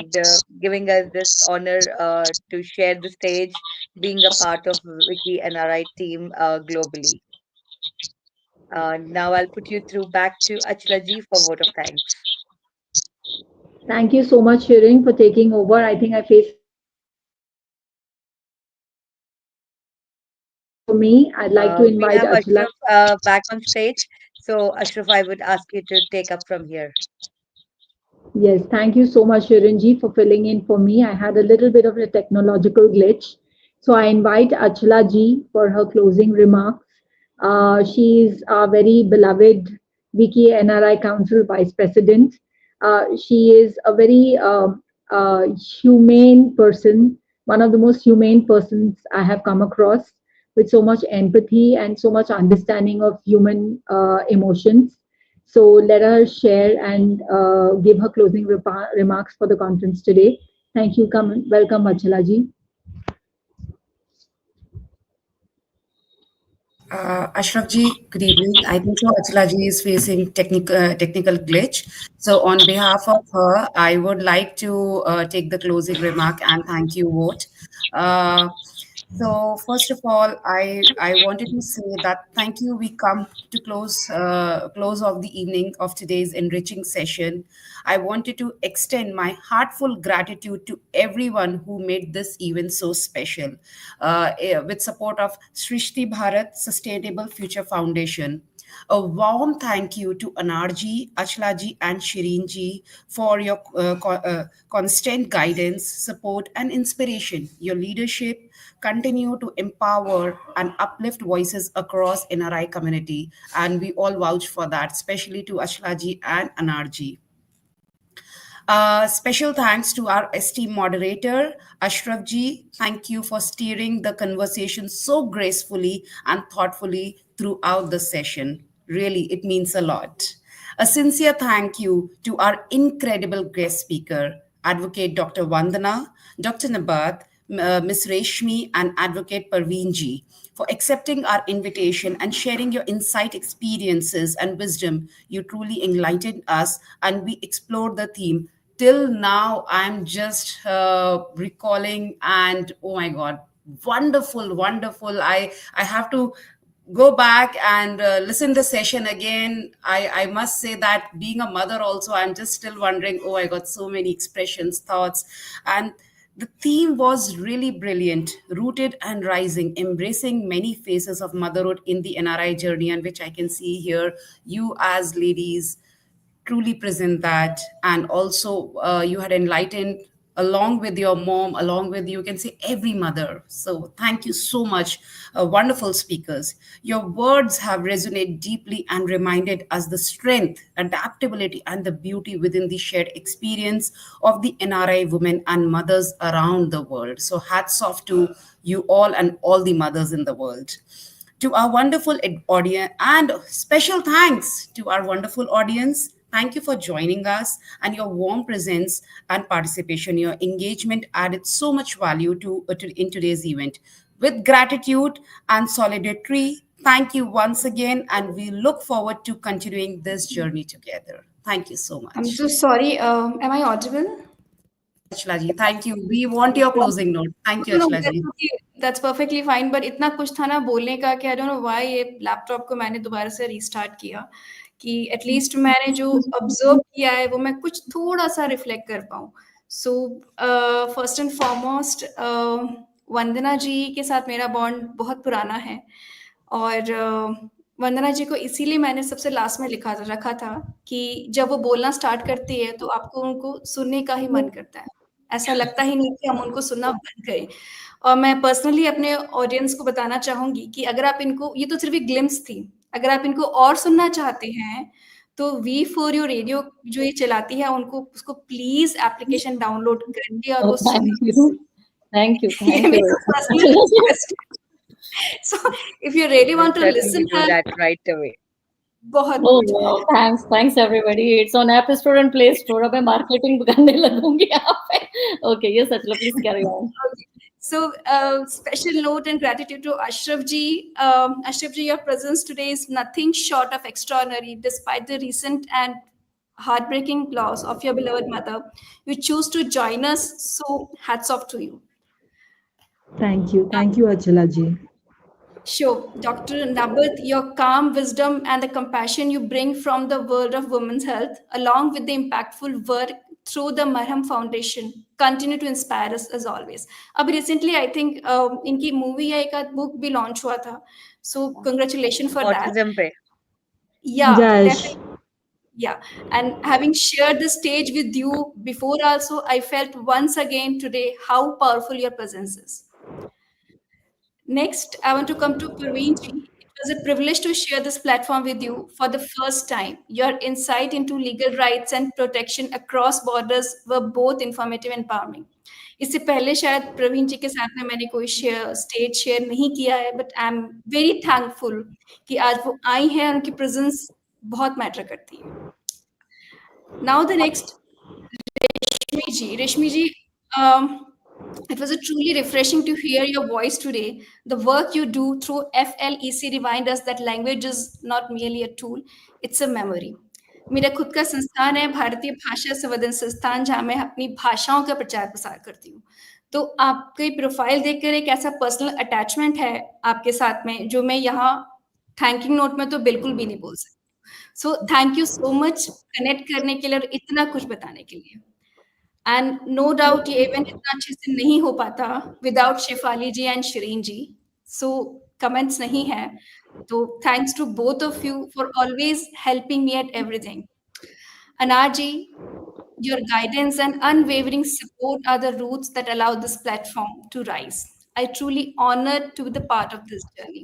giving us this honor to share the stage, being a part of WICCI NRI team globally. Now I'll put you through back to Achla ji for vote of thanks. Thank you so much, Shirin, for taking over. I think I faced for me. I'd like to We invite have Achla. Ashraf back on stage. So Ashraf, I would ask you to take up from here. Yes, thank you so much, Shirinji, for filling in for me. I had a little bit of a technological glitch. So I invite Achla ji for her closing remarks. She is our very beloved WICCI NRI Council Vice President. She is a very humane person, one of the most humane persons I have come across, with so much empathy and so much understanding of human emotions. So let her share and give her closing remarks for the conference today. Thank you. Welcome, Achala ji. Ashraf ji, good evening. I think so Achla ji is facing technical glitch. So on behalf of her, I would like to take the closing remark and thank you, vote. Uh, So first of all, I wanted to say that thank you. We come to close of the evening of today's enriching session. I wanted to extend my heartfelt gratitude to everyone who made this event so special, with support of Srishti Bharat Sustainable Future Foundation. A warm thank you to Anarji, Achlaji, and Shirinji for your constant guidance, support, and inspiration. Your leadership continue to empower and uplift voices across NRI community, and we all vouch for that, especially to Achlaji and Anarji. Special thanks to our esteemed moderator, Ashraf ji. Thank you for steering the conversation so gracefully and thoughtfully throughout the session. Really, it means a lot. A sincere thank you to our incredible guest speaker, Advocate Dr. Vandana, Dr. Nabat, Ms. Reshmi, and Advocate Parveen ji, for accepting our invitation and sharing your insight, experiences, and wisdom. You truly enlightened us, and we explored the theme. Till now, I'm just recalling, and oh my God, wonderful, wonderful. I have to go back and listen the session again. I must say that being a mother also, I'm just still wondering, oh, I got so many expressions, thoughts, and the theme was really brilliant, rooted and rising, embracing many phases of motherhood in the NRI journey, and which I can see here. You as ladies truly present that, and also you had enlightened along with your mom, along with, you can say, every mother. So thank you so much, wonderful speakers. Your words have resonated deeply and reminded us the strength, adaptability, and the beauty within the shared experience of the NRI women and mothers around the world. So hats off to you all and all the mothers in the world. To our wonderful audience, and special thanks to our wonderful audience. Thank you for joining us, and your warm presence and participation. Your engagement added so much value in today's event. With gratitude and solidarity, thank you once again, and we look forward to continuing this journey together. Thank you so much. I'm so sorry. Am I audible? Yes, Achlaji, thank you. We want your closing note. Thank you, No, Achlaji. that's perfectly fine. But इतना कुछ था ना बोलने का कि I don't know why ये laptop को मैंने दोबारा से रीस्टार्ट किया कि एटलीस्ट मैंने जो ऑब्जर्व किया है वो मैं कुछ थोड़ा सा रिफ्लेक्ट कर पाऊँ. सो फर्स्ट एंड फॉरमोस्ट वंदना जी के साथ मेरा बॉन्ड बहुत पुराना है, और वंदना जी को इसीलिए मैंने सबसे लास्ट में रखा था कि जब वो बोलना स्टार्ट करती है तो आपको उनको सुनने का ही मन करता है. ऐसा लगता ही नहीं कि हम उनको सुनना बंद करें. और मैं पर्सनली अपने ऑडियंस को बताना चाहूंगी कि अगर आप इनको, ये तो सिर्फ एक ग्लिम्स थी, अगर आप इनको और सुनना चाहते हैं तो V4U रेडियो जो ये चलाती है उनको उसको प्लीज एप्लीकेशन डाउनलोड करिए और वो सुनिए. Thank you. So if you really want to Certainly listen do that right away. बहुत Oh, wow. Thanks everybody. It's on App Store and Play Store. अब मैं marketing करने लगूंगी यहाँ पे. Okay, yes, Achla, please carry on. So, special note and gratitude to Ashraf ji. Ashraf ji, your presence today is nothing short of extraordinary. Despite the recent and heartbreaking loss of your beloved mother, you choose to join us. So, hats off to you. Thank you, Achala ji. Sure. Dr. Nabat, your calm wisdom and the compassion you bring from the world of women's health, along with the impactful work through the Marham Foundation, continue to inspire us as always. Ab recently, I think, inki movie ya ek book bhi launch hua tha. So, congratulations for that. Autism pe. Yeah, Yes. definitely. Yeah. And having shared the stage with you before also, I felt once again today how powerful your presence is. Next, I want to come to Parveen P. It was a privilege to share this platform with you for the first time. Your insight into legal rights and protection across borders were both informative and empowering. इससे पहले शायद प्रवीण जी के साथ में मैंने कोई stage share नहीं किया है, but I am very thankful कि आज वो आई हैं, उनकी प्रेजेंस बहुत मैटर करती है. नाउ द नेक्स्ट, रेशमी जी, it was a truly refreshing to hear your voice today. The work you do through FLEC reminds us that language is not merely a tool, it's a memory. मेरा खुद का संस्थान है भारतीय भाषा संवर्धन संस्थान, जहाँ मैं अपनी भाषाओं का प्रचार प्रसार करती हूँ. तो आपकी प्रोफाइल देखकर एक ऐसा पर्सनल अटैचमेंट है आपके साथ में जो मैं यहाँ थैंकिंग नोट में तो बिल्कुल भी नहीं बोल सकती. So thank you so much connect करने के लिए और इतना कुछ बताने के लिए. एंड नो डाउट ये इवेंट इतना अच्छे से नहीं हो पाता without Shefali ji and Shireen ji. So comments नहीं है. तो thanks to both of you for always helping me at everything. Anar ji, your guidance and unwavering support are the roots that allow this platform to rise. I truly honored to be the part of this journey.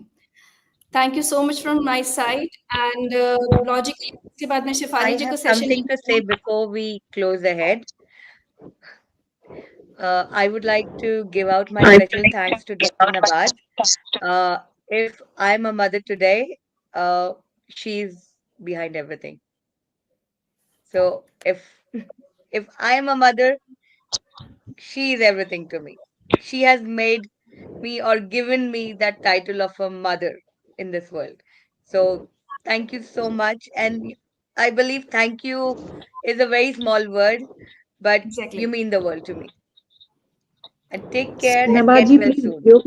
Thank you so much from my side. And logically, उसके बाद मैं Shefali I जी को have session something to say before we close ahead. I would like to give out my special thanks to Dr. Nabat. If I'm a mother today, she's behind everything. So if I am a mother, she is everything to me. She has made me or given me that title of a mother in this world. So thank you so much. And I believe thank you is a very small word, but exactly. you mean the world to me. And take care and Nabat get ji, well please soon. video.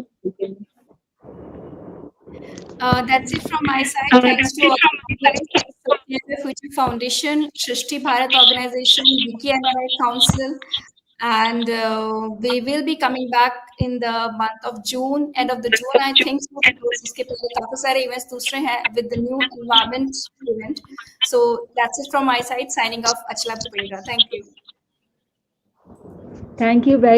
That's it from my side. Thanks to all the Future Foundation, Srishti Bharat Organization, WICCI NRI Council, and we will be coming back in the month of June, end of the June, I think. So, उसके पहले काफी सारे events दूसरे हैं with the new environment event. So that's it from my side. Signing off, Achla Pupeda. Thank you. Thank you very